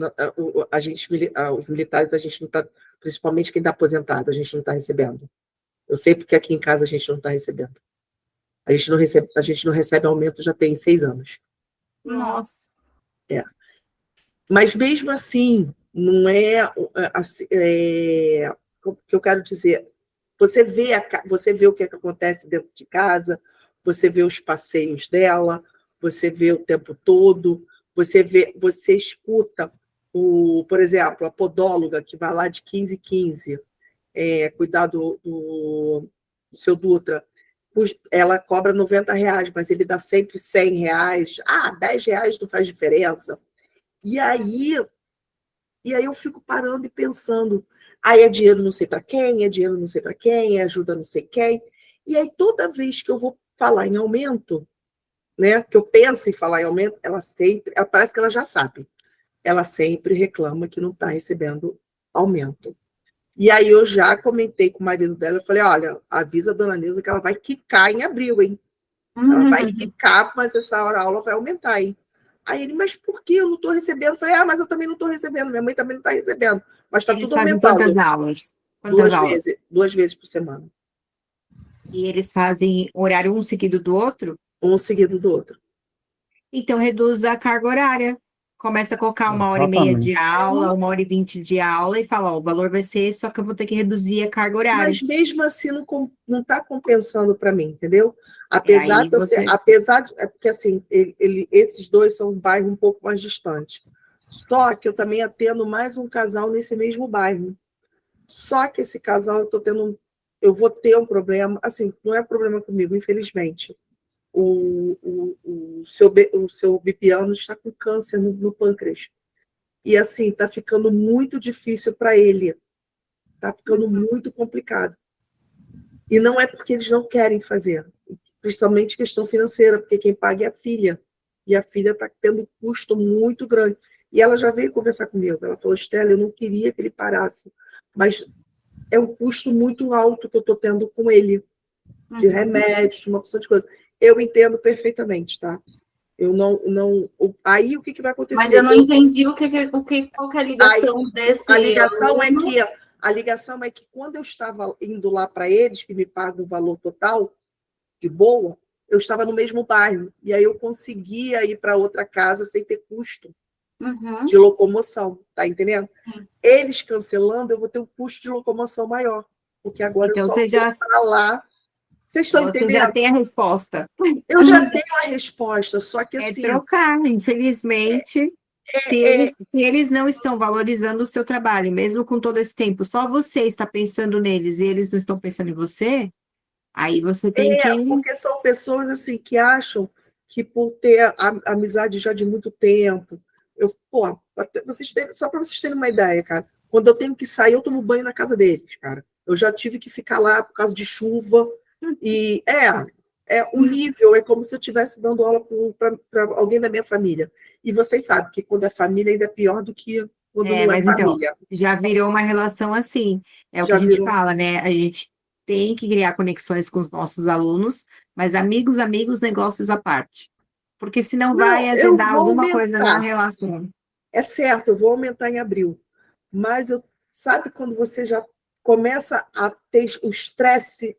Os militares, a gente não está, principalmente quem está aposentado, a gente não está recebendo. Eu sei porque aqui em casa a gente não está recebendo. A gente não recebe aumento já tem 6 anos. Nossa. Mas mesmo assim, não assim, o que eu quero dizer. Você vê o que acontece dentro de casa, você vê os passeios dela, você vê o tempo todo, você escuta por exemplo, a podóloga que vai lá de 15 em 15, cuidar do seu Dutra. Ela cobra R$ 90, mas ele dá sempre R$ 100. R$ 10 não faz diferença. E aí eu fico parando e pensando, aí é dinheiro não sei para quem, é dinheiro não sei para quem, é ajuda não sei quem. E aí toda vez que eu vou falar em aumento, né, que eu penso em falar em aumento, ela parece que ela já sabe. Ela sempre reclama que não está recebendo aumento. E aí eu já comentei com o marido dela, eu falei, olha, avisa a dona Neuza que ela vai quicar em abril, hein? Ela vai quicar, mas essa hora a aula vai aumentar, hein? Aí ele, mas por que eu não estou recebendo? Eu falei, mas eu também não estou recebendo, minha mãe também não está recebendo. Mas está Eles tudo fazem aumentando. quantas aulas? Quantas aulas? 2 vezes por semana. E eles fazem horário um seguido do outro? Um seguido do outro. Então reduz a carga horária. Começa a colocar 1h30 de Exatamente. aula, 1h20 de aula e fala, ó, o valor vai ser esse, só que eu vou ter que reduzir a carga horária. Mas mesmo assim não está compensando para mim, entendeu? E aí você... É porque assim, esses dois são um bairro um pouco mais distante. Só que eu também atendo mais um casal nesse mesmo bairro. Só que esse casal eu vou ter um problema, assim, não é problema comigo, infelizmente. O seu bipiano está com câncer no pâncreas. E assim, está ficando muito difícil para ele. Está ficando muito complicado. E não é porque eles não querem fazer, principalmente questão financeira, porque quem paga é a filha. E a filha está tendo um custo muito grande. E ela já veio conversar comigo. Ela falou, Estela, eu não queria que ele parasse, mas é um custo muito alto que eu estou tendo com ele, de remédios, de uma porção de coisas. Eu entendo perfeitamente, tá? Eu não. Aí o que vai acontecer? Mas eu não entendi qual que é a ligação desse. A ligação é que quando eu estava indo lá para eles, que me pagam o valor total, de boa, eu estava no mesmo bairro. E aí eu conseguia ir para outra casa sem ter custo de locomoção, tá entendendo? Eles cancelando, eu vou ter um custo de locomoção maior. Porque agora então, eu só vou para lá. Vocês estão entendendo? Você já tem a resposta. Eu já tenho a resposta, só que assim... É trocar, infelizmente... Se eles não estão valorizando o seu trabalho, mesmo com todo esse tempo, só você está pensando neles e eles não estão pensando em você, aí você tem que... Porque são pessoas assim que acham que por ter a amizade já de muito tempo... só para vocês terem uma ideia, cara, quando eu tenho que sair, eu tomo banho na casa deles, cara. Eu já tive que ficar lá por causa de chuva, e o nível é como se eu estivesse dando aula para alguém da minha família. E vocês sabem que quando é família ainda é pior do que quando não é família. Então, já virou uma relação assim. É o que a gente fala, né? A gente tem que criar conexões com os nossos alunos, mas amigos, negócios à parte. Porque senão vai azedar alguma coisa na relação. É certo, eu vou aumentar em abril. Mas sabe quando você já começa a ter um estresse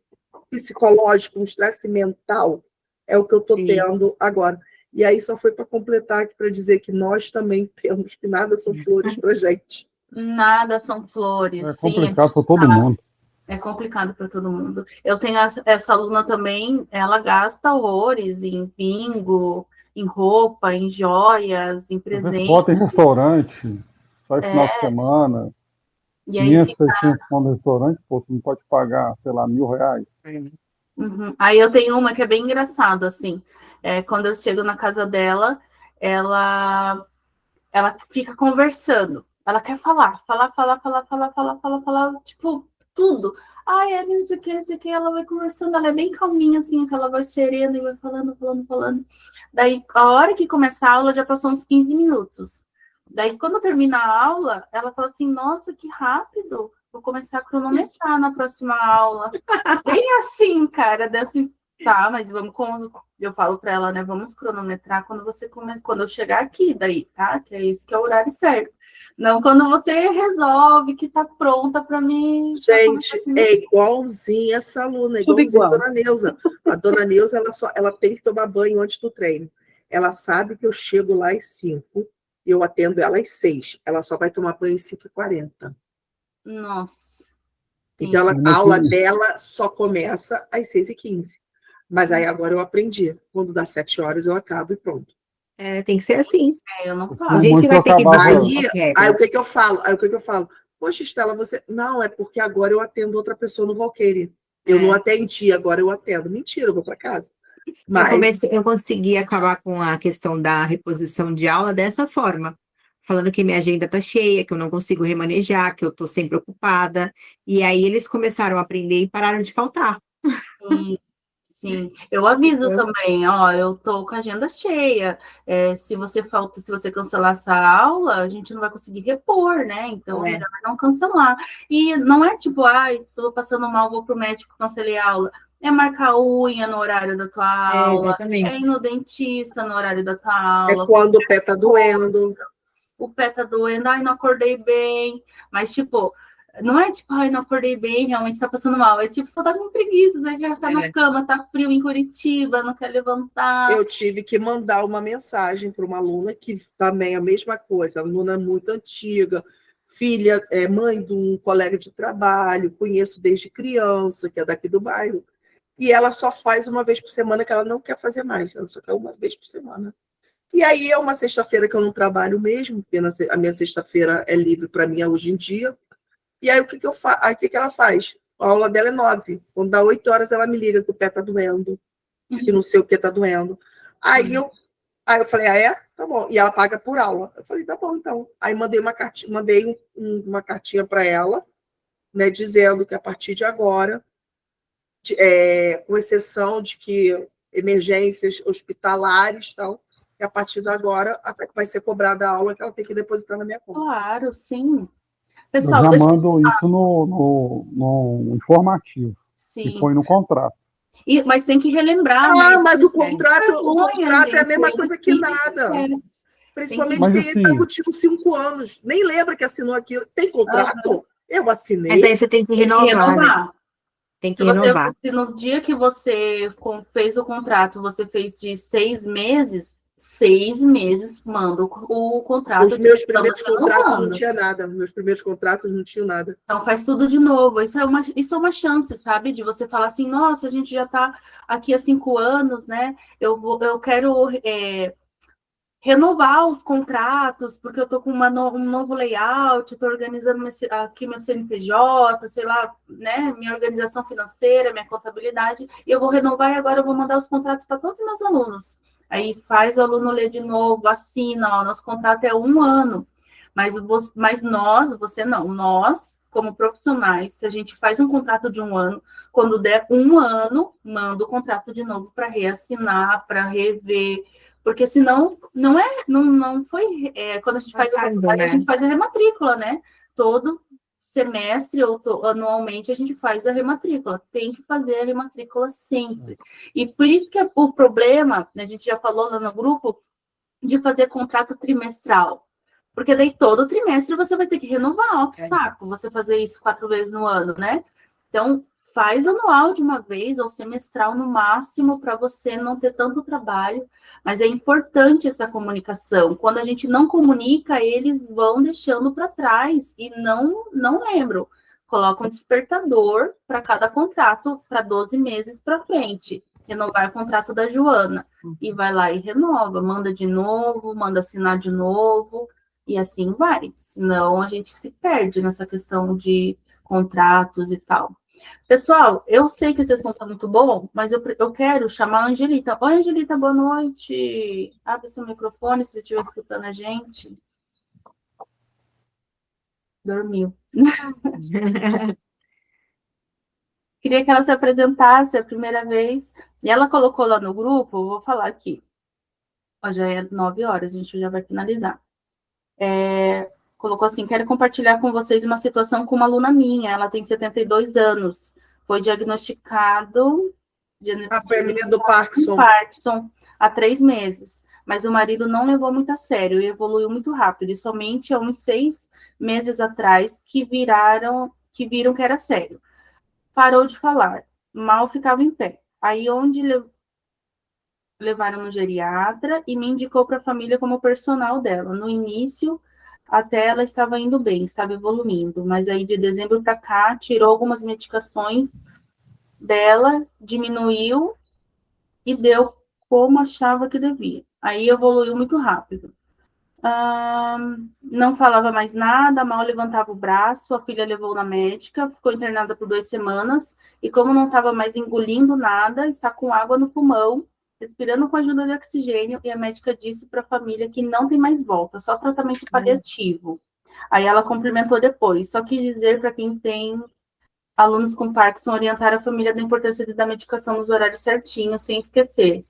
psicológico, um estresse mental? É o que eu estou tendo agora. E aí só foi para completar aqui, para dizer que nós também temos que nada são flores para a gente. Nada são flores. É complicado para todo mundo. É complicado para todo mundo. Eu tenho essa aluna também, ela gasta horrores em bingo, em roupa, em joias, em presentes. Foto em restaurante, sai final de semana, e aí 500, 600 no restaurante, pô, você não pode pagar, sei lá, R$1.000. Aí eu tenho uma que é bem engraçada, assim. Quando eu chego na casa dela, ela fica conversando. Ela quer falar, tipo, tudo. Ai, é, não sei o que, ela vai conversando, ela é bem calminha, assim, aquela voz serena, e vai falando, falando, falando. Daí, a hora que começa a aula, já passou uns 15 minutos. Daí, quando termina a aula, ela fala assim, nossa, que rápido, vou começar a cronometrar na próxima aula. Bem assim, cara, daí assim, tá, mas vamos, eu falo pra ela, né, vamos cronometrar quando eu chegar aqui, daí, tá, que é esse que é o horário certo. Não quando você resolve que tá pronta para mim. Gente, é igualzinha essa aluna, é Tudo igualzinha a igual. dona Neuza. A dona Neuza, ela tem que tomar banho antes do treino. Ela sabe que eu chego lá às 5 e eu atendo ela às 6. Ela só vai tomar banho às 5h40. Nossa. Então, Sim. a aula dela só começa às 6h15. Mas aí agora eu aprendi. Quando dá 7 horas, eu acabo e pronto. Tem que ser assim. Eu não A faço. gente Muito vai ter que acabava- desenvolver as Aí o regras. que eu falo? Poxa, Estela, você... Não, é porque agora eu atendo outra pessoa no Valqueire. Eu não atendi, agora eu atendo. Mentira, eu vou para casa. Mas Eu consegui acabar com a questão da reposição de aula dessa forma, falando que minha agenda tá cheia, que eu não consigo remanejar, que eu tô sempre ocupada. E aí eles começaram a aprender e pararam de faltar. Sim, sim. Eu aviso Então- também, ó, eu tô com a agenda cheia. Se você cancelar essa aula, a gente não vai conseguir repor, né? Então, melhor não cancelar. E não é tipo, ai, tô passando mal, vou pro médico, cancelei a aula. É marcar unha no horário da tua aula, exatamente. é ir no dentista no horário da tua é aula. quando o pé tá doendo. O pé tá doendo, ai, não acordei bem. Mas, tipo, não é tipo, ai, não acordei bem, realmente tá passando mal. É tipo, só tá com preguiça, você já tá na cama, tá frio em Curitiba, não quer levantar. Eu tive que mandar uma mensagem para uma aluna que também é a mesma coisa, aluna muito antiga, filha, mãe de um colega de trabalho, conheço desde criança, que é daqui do bairro, e ela só faz uma vez por semana, que ela não quer fazer mais, ela só quer uma vez por semana. E aí é uma sexta-feira que eu não trabalho mesmo, porque a minha sexta-feira é livre para mim hoje em dia. E aí o que eu faço? Aí o que ela faz? A aula dela é 9. Quando dá 8 horas, ela me liga que o pé tá doendo, que não sei o que tá doendo. Aí eu falei, ah, é? Tá bom. E ela paga por aula. Eu falei, tá bom, então. Aí mandei uma cartinha para ela, né, dizendo que a partir de agora, com exceção de que emergências hospitalares, tal, que a partir de agora vai ser cobrada a aula que ela tem que depositar na minha conta. Claro, sim. Eu Pessoal, já deixa eu... mando isso no informativo e Sim. põe no contrato. Mas tem que relembrar, Ah, né? mas o contrato é a mesma gente, coisa que nada. esquece. Principalmente Mas, quem está assim, contigo 5 anos. Nem lembra que assinou aquilo. Tem contrato? Eu Mas assinei. aí você tem que Tem que renovar, né? renovar. Tem que renovar. Se no dia que você fez o contrato, você fez de 6 meses, 6 meses manda o contrato. Os meus primeiros Estamos contratos não renovando. tinha nada. Meus primeiros contratos não tinham nada. Então faz tudo de novo. Isso é uma chance, sabe? De você falar assim, nossa, a gente já está aqui há 5 anos, né? Eu quero renovar os contratos, porque eu estou com um novo layout, estou organizando aqui meu CNPJ, sei lá, né? Minha organização financeira, minha contabilidade, e eu vou renovar e agora eu vou mandar os contratos para todos os meus alunos. Aí faz o aluno ler de novo, assina, ó, nosso contrato é 1 ano. Mas você não, nós, como profissionais, se a gente faz um contrato de 1 ano, quando der 1 ano, manda o contrato de novo para reassinar, para rever, porque senão não foi. Quando a gente faz a faculdade, a gente faz a rematrícula, né? Todo semestre ou anualmente a gente faz a rematrícula. Tem que fazer a rematrícula sempre. E por isso que o problema, a gente já falou lá no grupo, de fazer contrato trimestral. Porque daí todo trimestre você vai ter que renovar, ó, que saco, você fazer isso 4 vezes no ano, né? Então, faz anual de uma vez, ou semestral no máximo, para você não ter tanto trabalho. Mas é importante essa comunicação. Quando a gente não comunica, eles vão deixando para trás e não lembram. Coloca um despertador para cada contrato, para 12 meses para frente. Renovar o contrato da Joana. E vai lá e renova, manda de novo, manda assinar de novo, e assim vai. Senão a gente se perde nessa questão de contratos e tal. Pessoal, eu sei que esse assunto é muito bom, mas eu quero chamar a Angelita. Oi, Angelita, boa noite. Abre seu microfone se estiver escutando a gente. Dormiu. Queria que ela se apresentasse a primeira vez. E ela colocou lá no grupo, vou falar aqui. Ó, já é 9 horas, a gente já vai finalizar. Colocou assim: quero compartilhar com vocês uma situação com uma aluna minha. Ela tem 72 anos. Foi diagnosticado Foi a menina do Parkinson. Parkinson há 3 meses. Mas o marido não levou muito a sério e evoluiu muito rápido. E somente há uns 6 meses atrás que viram que era sério. Parou de falar. Mal ficava em pé. Aí onde levaram no geriatra e me indicou para a família como personal dela. No início, até ela estava indo bem, estava evoluindo, mas aí de dezembro para cá, tirou algumas medicações dela, diminuiu e deu como achava que devia. Aí evoluiu muito rápido. Não falava mais nada, mal levantava o braço, a filha levou na médica, ficou internada por 2 semanas, e como não estava mais engolindo nada, está com água no pulmão, respirando com ajuda de oxigênio, e a médica disse para a família que não tem mais volta, só tratamento paliativo. Aí ela complementou depois, só quis dizer para quem tem alunos com Parkinson, orientar a família da importância de dar medicação nos horários certinhos, sem esquecer.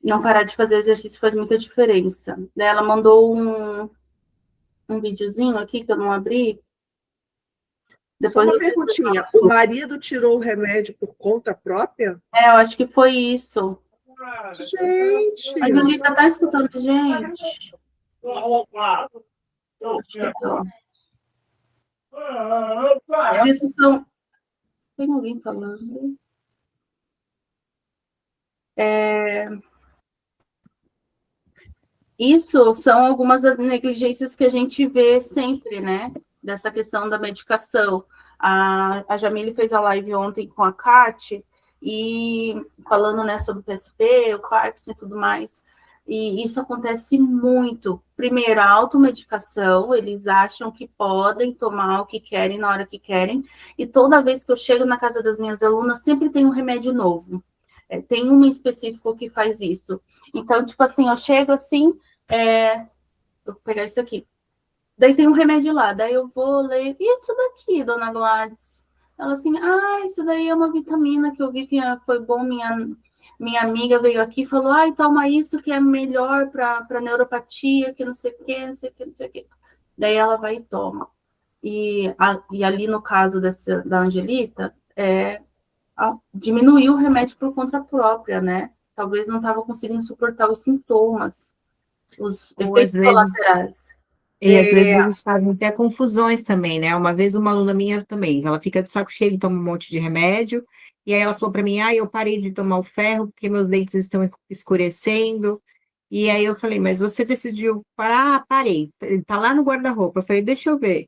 Não parar de fazer exercício faz muita diferença. Daí ela mandou um videozinho aqui que eu não abri. Só uma perguntinha, o marido tirou o remédio por conta própria? Eu acho que foi isso. Gente! A Julita tá escutando, gente? Mas isso são... Tem alguém falando? Isso são algumas das negligências que a gente vê sempre, né? Dessa questão da medicação. A Jamile fez a live ontem com a Kat, e falando, né, sobre o PSP, o Parkinson e tudo mais. E isso acontece muito. Primeiro, a automedicação, eles acham que podem tomar o que querem na hora que querem, e toda vez que eu chego na casa das minhas alunas, sempre tem um remédio novo. Tem uma em específico que faz isso. Então, tipo assim, eu chego assim, vou pegar isso aqui. Daí tem um remédio lá, daí eu vou ler, e isso daqui, dona Gladys? Ela assim, isso daí é uma vitamina que eu vi que foi bom, minha amiga veio aqui e falou, toma isso que é melhor para neuropatia, que não sei o que, não sei o que, não sei o que. Daí ela vai e toma. E ali no caso da Angelita, diminuiu o remédio por conta própria, né? Talvez não estava conseguindo suportar os sintomas, os efeitos colaterais. E às vezes eles fazem até confusões também, né? Uma vez uma aluna minha também, ela fica de saco cheio e toma um monte de remédio, e aí ela falou para mim, eu parei de tomar o ferro porque meus dentes estão escurecendo, e aí eu falei, mas você decidiu parar? Parei, ele tá lá no guarda-roupa. Eu falei, deixa eu ver.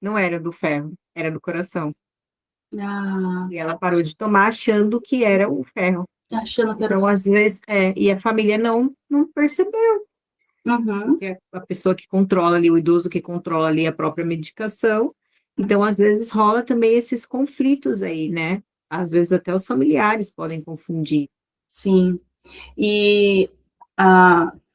Não era do ferro, era do coração. E ela parou de tomar achando que era o ferro. Achando que era Então, às vezes, e a família não percebeu. Uhum. Que é a pessoa que controla ali, o idoso que controla ali a própria medicação. Então, às vezes, rola também esses conflitos aí, né? Às vezes, até os familiares podem confundir. Sim. E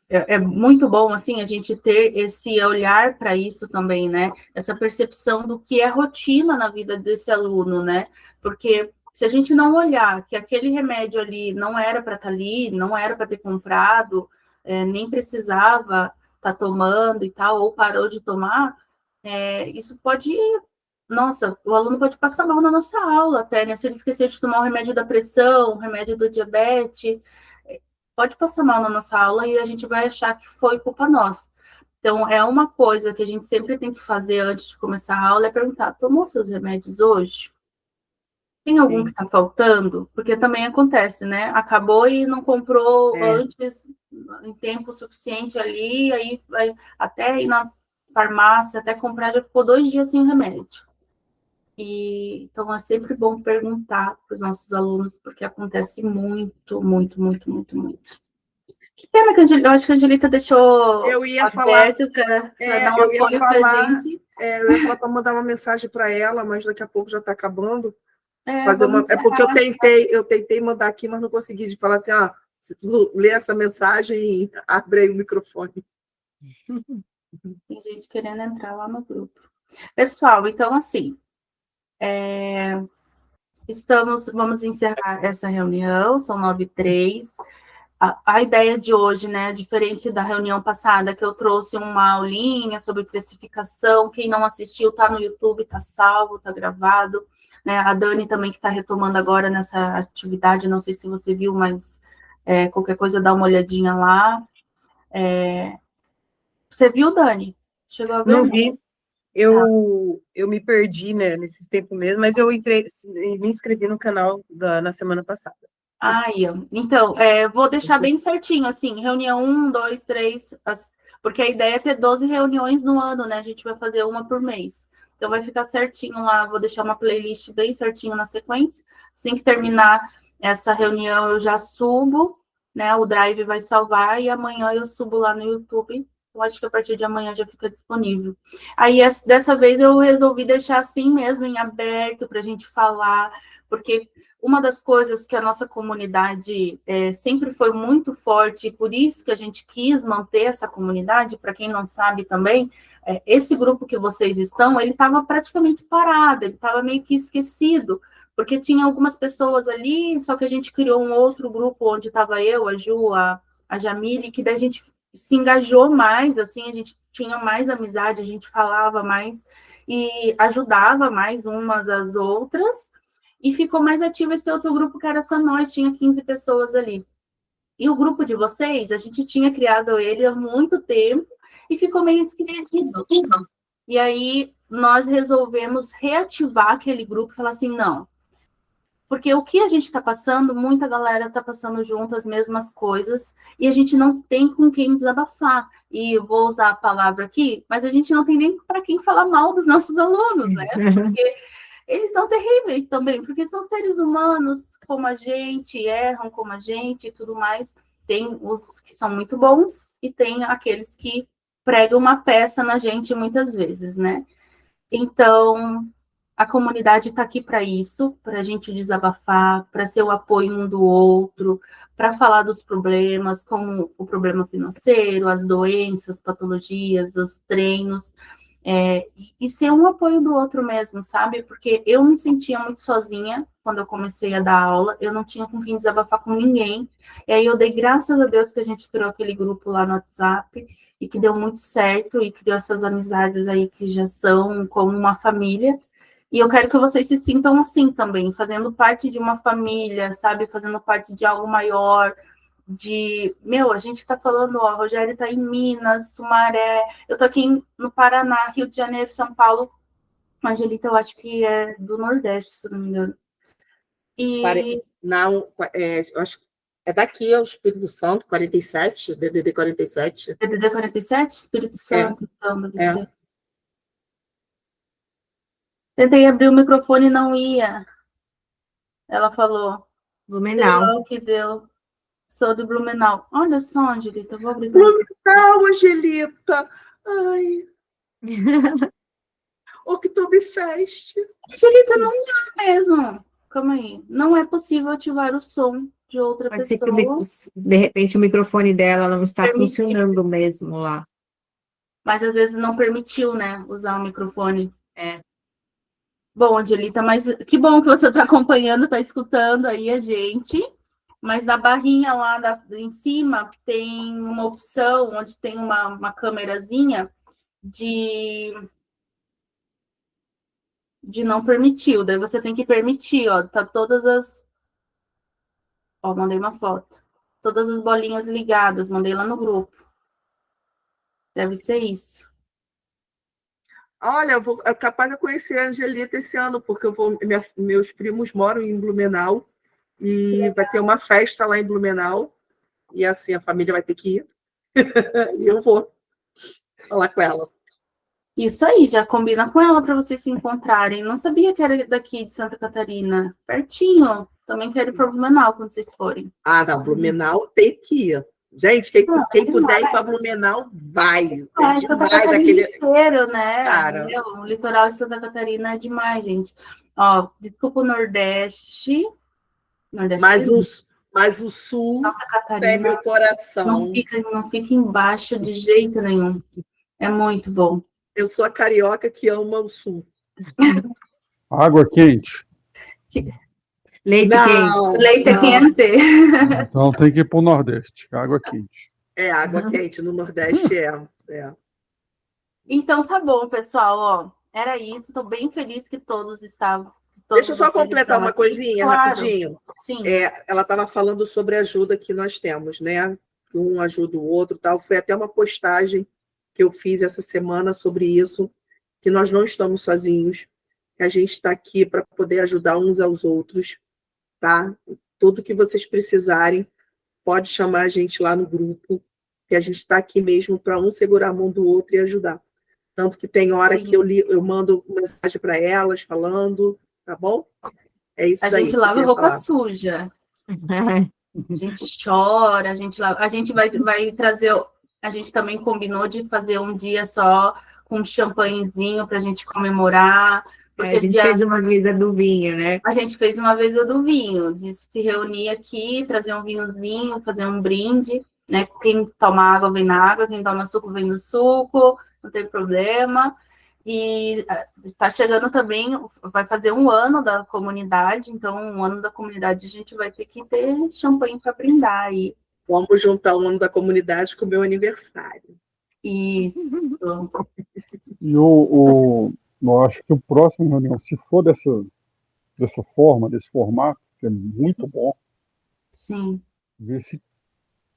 é muito bom, assim, a gente ter esse olhar para isso também, né? Essa percepção do que é rotina na vida desse aluno, né? Porque se a gente não olhar que aquele remédio ali não era para estar ali, não era para ter comprado, nem precisava estar tomando e tal, ou parou de tomar, isso pode... Nossa, o aluno pode passar mal na nossa aula até, né? Se ele esquecer de tomar o remédio da pressão, o remédio do diabetes, pode passar mal na nossa aula e a gente vai achar que foi culpa nossa. Então, é uma coisa que a gente sempre tem que fazer antes de começar a aula, é perguntar, tomou seus remédios hoje? Tem algum que está faltando? Porque também acontece, né? Acabou e não comprou antes, em tempo suficiente ali, aí vai até ir na farmácia, até comprar, já ficou 2 dias sem remédio. Então, é sempre bom perguntar para os nossos alunos, porque acontece muito, muito, muito, muito, muito. Que pena que eu acho que a Angelita deixou aberto para dar um apoio para a gente. Eu ia falar para mandar uma mensagem para ela, mas daqui a pouco já está acabando. Porque eu tentei mandar aqui, mas não consegui, de falar assim, lê essa mensagem e abre aí o microfone. Tem gente querendo entrar lá no grupo. Pessoal, então, assim, Vamos encerrar essa reunião, são 9h03. A ideia de hoje, né, diferente da reunião passada, que eu trouxe uma aulinha sobre precificação. Quem não assistiu, está no YouTube, está salvo, está gravado. Né? A Dani também, que está retomando agora nessa atividade, não sei se você viu, mas qualquer coisa, dá uma olhadinha lá. Você viu, Dani? Chegou a ver? Não vi. Eu me perdi, né, nesses tempos mesmo, mas eu me inscrevi no canal na semana passada. Então, vou deixar bem certinho, assim, reunião 1, 2, 3, porque a ideia é ter 12 reuniões no ano, né? A gente vai fazer uma por mês. Então, vai ficar certinho lá, vou deixar uma playlist bem certinho na sequência. Assim que terminar essa reunião, eu já subo, né? O Drive vai salvar e amanhã eu subo lá no YouTube. Eu acho que a partir de amanhã já fica disponível. Aí, dessa vez, eu resolvi deixar assim mesmo, em aberto, para a gente falar, porque uma das coisas que a nossa comunidade sempre foi muito forte, e por isso que a gente quis manter essa comunidade, para quem não sabe também, esse grupo que vocês estão, ele estava praticamente parado, ele estava meio que esquecido, porque tinha algumas pessoas ali, só que a gente criou um outro grupo, onde estava eu, a Ju, a Jamile, que daí a gente se engajou mais, assim, a gente tinha mais amizade, a gente falava mais, e ajudava mais umas às outras, e ficou mais ativo esse outro grupo que era só nós, tinha 15 pessoas ali. E o grupo de vocês, a gente tinha criado ele há muito tempo e ficou meio esquecido. E aí nós resolvemos reativar aquele grupo e falar assim, não. Porque o que a gente está passando, muita galera está passando junto as mesmas coisas e a gente não tem com quem desabafar. E eu vou usar a palavra aqui, mas a gente não tem nem para quem falar mal dos nossos alunos, né? Porque eles são terríveis também, porque são seres humanos como a gente, erram como a gente e tudo mais. Tem os que são muito bons e tem aqueles que pregam uma peça na gente muitas vezes, né? Então, a comunidade está aqui para isso, para a gente desabafar, para ser o apoio um do outro, para falar dos problemas, como o problema financeiro, as doenças, patologias, os treinos, e ser um apoio do outro mesmo, sabe? Porque eu me sentia muito sozinha quando eu comecei a dar aula, eu não tinha com quem desabafar com ninguém, e aí eu dei graças a Deus que a gente criou aquele grupo lá no WhatsApp, e que deu muito certo, e criou essas amizades aí que já são como uma família, e eu quero que vocês se sintam assim também, fazendo parte de uma família, sabe? Fazendo parte de algo maior, a gente está falando, ó, Rogério está em Minas, Sumaré, eu estou aqui no Paraná, Rio de Janeiro, São Paulo, Angelita, eu acho que é do Nordeste, se não me engano. Não, eu acho que é daqui, é o Espírito Santo, 47, DDD 47. DDD 47, Espírito Santo, então, deve ser. Tentei abrir o microfone e não ia. Ela falou. Blumenau. Que deu. Sou do Blumenau. Olha só, Angelita, vou abrir. Blumenau, Angelita. Ai. Oktoberfest. Angelita, não dá mesmo. Calma aí. Não é possível ativar o som de outra Pode pessoa. ser que, de repente, o microfone dela não está funcionando mesmo lá. Mas, às vezes, não permitiu, né, usar o microfone. É. Bom, Angelita, mas que bom que você está acompanhando, está escutando aí a gente. Mas na barrinha lá em cima tem uma opção onde tem uma câmerazinha de não permitir. Daí você tem que permitir, ó. Tá todas as... Ó, mandei uma foto. Todas as bolinhas ligadas, mandei lá no grupo. Deve ser isso. Olha, eu vou capaz de conhecer a Angelita esse ano, porque meus primos moram em Blumenau e vai ter uma festa lá em Blumenau e assim a família vai ter que ir e eu vou falar com ela. Isso aí, já combina com ela para vocês se encontrarem. Não sabia que era daqui de Santa Catarina, pertinho. Também quero ir para Blumenau quando vocês forem. Ah, não, Blumenau tem que ir. Gente, quem puder ir para Blumenau, vai. É Santa demais Catarina inteiro, né? Cara. O litoral de Santa Catarina é demais, gente. Ó, desculpa o Nordeste. Mas o Sul Santa Catarina, tem meu coração. Não fica embaixo de jeito nenhum. É muito bom. Eu sou a carioca que ama o Sul. Água quente. Leite quente. Não, Leite não. quente. Então tem que ir para o Nordeste. Água quente. É, água quente no Nordeste é. Então tá bom, pessoal, ó, era isso. Estou bem feliz que todos estavam. que Deixa eu todos só vocês completar estão uma aqui. coisinha Claro, rapidinho. sim, Ela estava falando sobre a ajuda que nós temos, né? Que um ajuda o outro, tal. Foi até uma postagem que eu fiz essa semana sobre isso, que nós não estamos sozinhos, que a gente está aqui para poder ajudar uns aos outros, tá? Tudo que vocês precisarem, pode chamar a gente lá no grupo, que a gente está aqui mesmo para um segurar a mão do outro e ajudar. Tanto que tem hora sim. que eu mando mensagem para elas falando, tá bom? É isso A daí gente que eu lava queria roupa falar. suja. A gente chora, a gente lava. A gente vai trazer. A gente também combinou de fazer um dia só com um champanhezinho para a gente comemorar. Porque A gente fez uma mesa do vinho, né? a gente fez uma vez a do vinho, de se reunir aqui, trazer um vinhozinho, fazer um brinde, né? Quem toma água vem na água, quem toma suco vem no suco, não tem problema. E está chegando também, vai fazer um ano da comunidade, então um ano da comunidade a gente vai ter que ter champanhe para brindar aí. Vamos juntar o ano da comunidade com o meu aniversário. Isso. E eu acho que o próximo reunião, se for dessa forma, desse formato, que é muito bom, Sim. ver se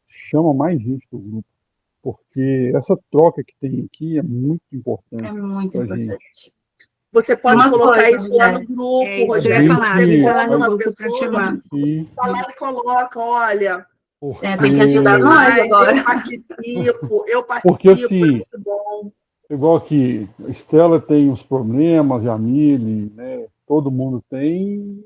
chama mais gente do grupo. Porque essa troca que tem aqui é muito importante. É muito pra importante. gente. Você pode Uma colocar coisa, isso lá né? no grupo, É isso que eu ia Rogério. falar, Você avisa lá como no uma grupo para pessoa, chamar. E vai lá e coloca, olha, porque, Tem que ajudar nós mas agora. eu participo, porque é assim, muito bom. igual aqui, a Estela tem uns problemas, Jamile, né? Todo mundo tem.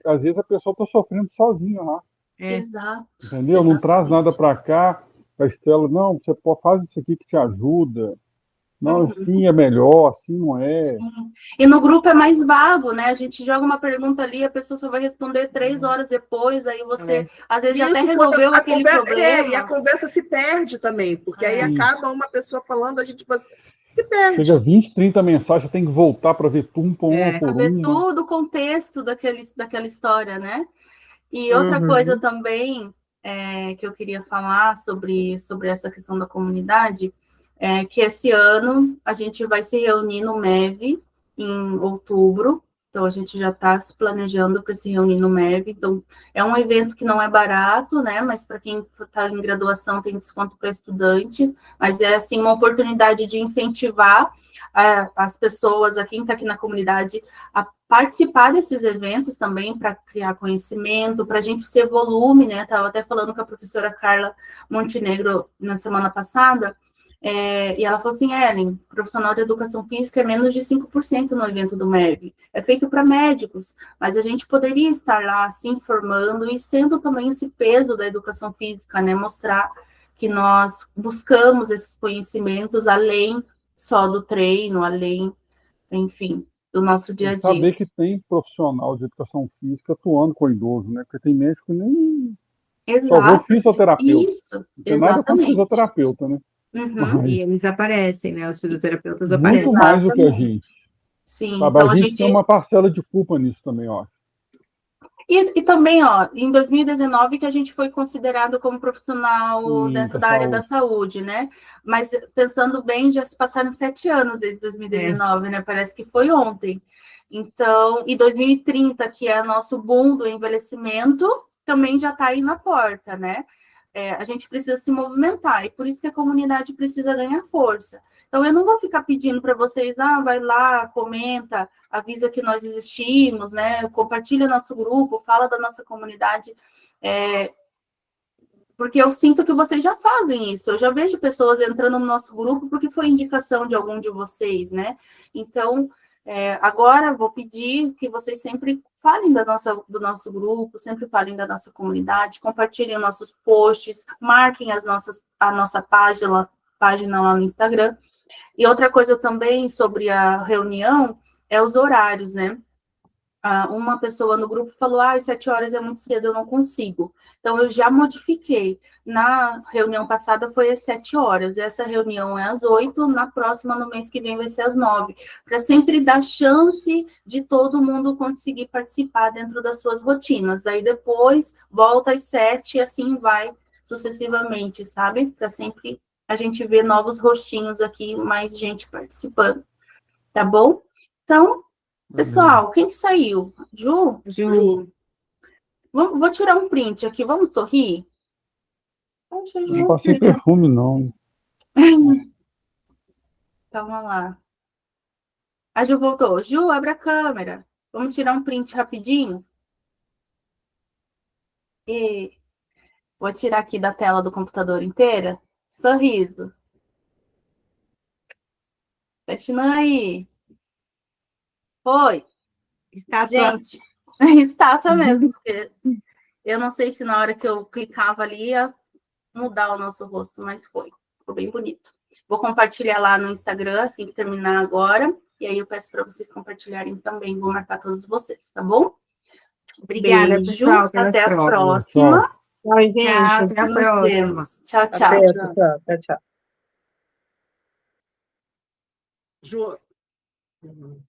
Às vezes a pessoa está sofrendo sozinha lá, É. Exato. entendeu? Não traz nada Exatamente. para cá. A Estela, não, você faz isso aqui que te ajuda. Não, Uhum. assim é melhor, assim não é. Sim. E no grupo é mais vago, né? A gente joga uma pergunta ali, a pessoa só vai responder 3 horas depois, aí você, às vezes, já até Isso quando resolveu a aquele conversa, e a problema. conversa se perde também, porque aí É. acaba uma pessoa falando, a gente se perde. Chega 20, 30 mensagens, você tem que voltar para ver uma É. Pra por ver uma. tudo o contexto daquela história, né? E outra Uhum. coisa também que eu queria falar sobre essa questão da comunidade é que esse ano a gente vai se reunir no MEV em outubro, então a gente já está se planejando para se reunir no MEV, então é um evento que não é barato, né, mas para quem está em graduação tem desconto para estudante, mas é assim uma oportunidade de incentivar as pessoas, quem está aqui na comunidade, a participar desses eventos também para criar conhecimento, para a gente ser volume, né? Estava até falando com a professora Carla Montenegro na semana passada, e ela falou assim, Ellen, profissional de educação física é menos de 5% no evento do MEV, é feito para médicos, mas a gente poderia estar lá se informando e sendo também esse peso da educação física, né? Mostrar que nós buscamos esses conhecimentos além só do treino, além, enfim, do nosso dia E a dia. saber que tem profissional de educação física atuando com idoso, né? Porque tem médico que nem só vê o Exato. fisioterapeuta. Isso, Não tem nada contra o exatamente. fisioterapeuta, né? Uhum. E Mas eles aparecem, né? Os fisioterapeutas muito aparecem. mais do que a Exatamente. gente. Sim, Sabe? então A a gente tem gente... uma parcela de culpa nisso também, ó. E também, ó, em 2019 que a gente foi considerado como profissional Sim, dentro da da área da saúde. saúde, né? Mas pensando bem, já se passaram 7 anos desde 2019, né? Parece que foi ontem. Então, e 2030, que é nosso boom do envelhecimento, também já está aí na porta, né? A gente precisa se movimentar, e por isso que a comunidade precisa ganhar força. Então, eu não vou ficar pedindo para vocês, vai lá, comenta, avisa que nós existimos, né? Compartilha nosso grupo, fala da nossa comunidade, porque eu sinto que vocês já fazem isso. Eu já vejo pessoas entrando no nosso grupo porque foi indicação de algum de vocês, né? Então, agora vou pedir que vocês sempre falem do nosso grupo, sempre falem da nossa comunidade, compartilhem nossos posts, marquem a nossa página lá no Instagram. E outra coisa também sobre a reunião é os horários, né? uma pessoa no grupo falou, às 7 horas é muito cedo, eu não consigo. Então, eu já modifiquei. Na reunião passada foi às 7 horas, essa reunião é às 8, na próxima, no mês que vem, vai ser às 9, para sempre dar chance de todo mundo conseguir participar dentro das suas rotinas. Aí depois, volta às 7 e assim vai sucessivamente, sabe? Para sempre a gente ver novos rostinhos aqui, mais gente participando. Tá bom? Então, pessoal, quem que saiu? Ju? Ju, Vou tirar um print aqui, vamos sorrir? Poxa, Ju, Não passei perfume, não. calma lá. A Ju voltou. Ju, abre a câmera. Vamos tirar um print rapidinho? E vou tirar aqui da tela do computador inteira. Sorriso. Continua aí. Oi. estátua. Gente, estátua mesmo, porque eu não sei se na hora que eu clicava ali ia mudar o nosso rosto, mas foi. Ficou bem bonito. Vou compartilhar lá no Instagram, assim que terminar agora. E aí eu peço para vocês compartilharem também. Vou marcar todos vocês, tá bom? Obrigada, Beijo, pessoal, pelas até a trocas. próxima. Tchau, gente. Tchau, até a Nos próxima. vemos. Tchau, tchau. Até, tchau, tchau, tchau. Ju. Uhum.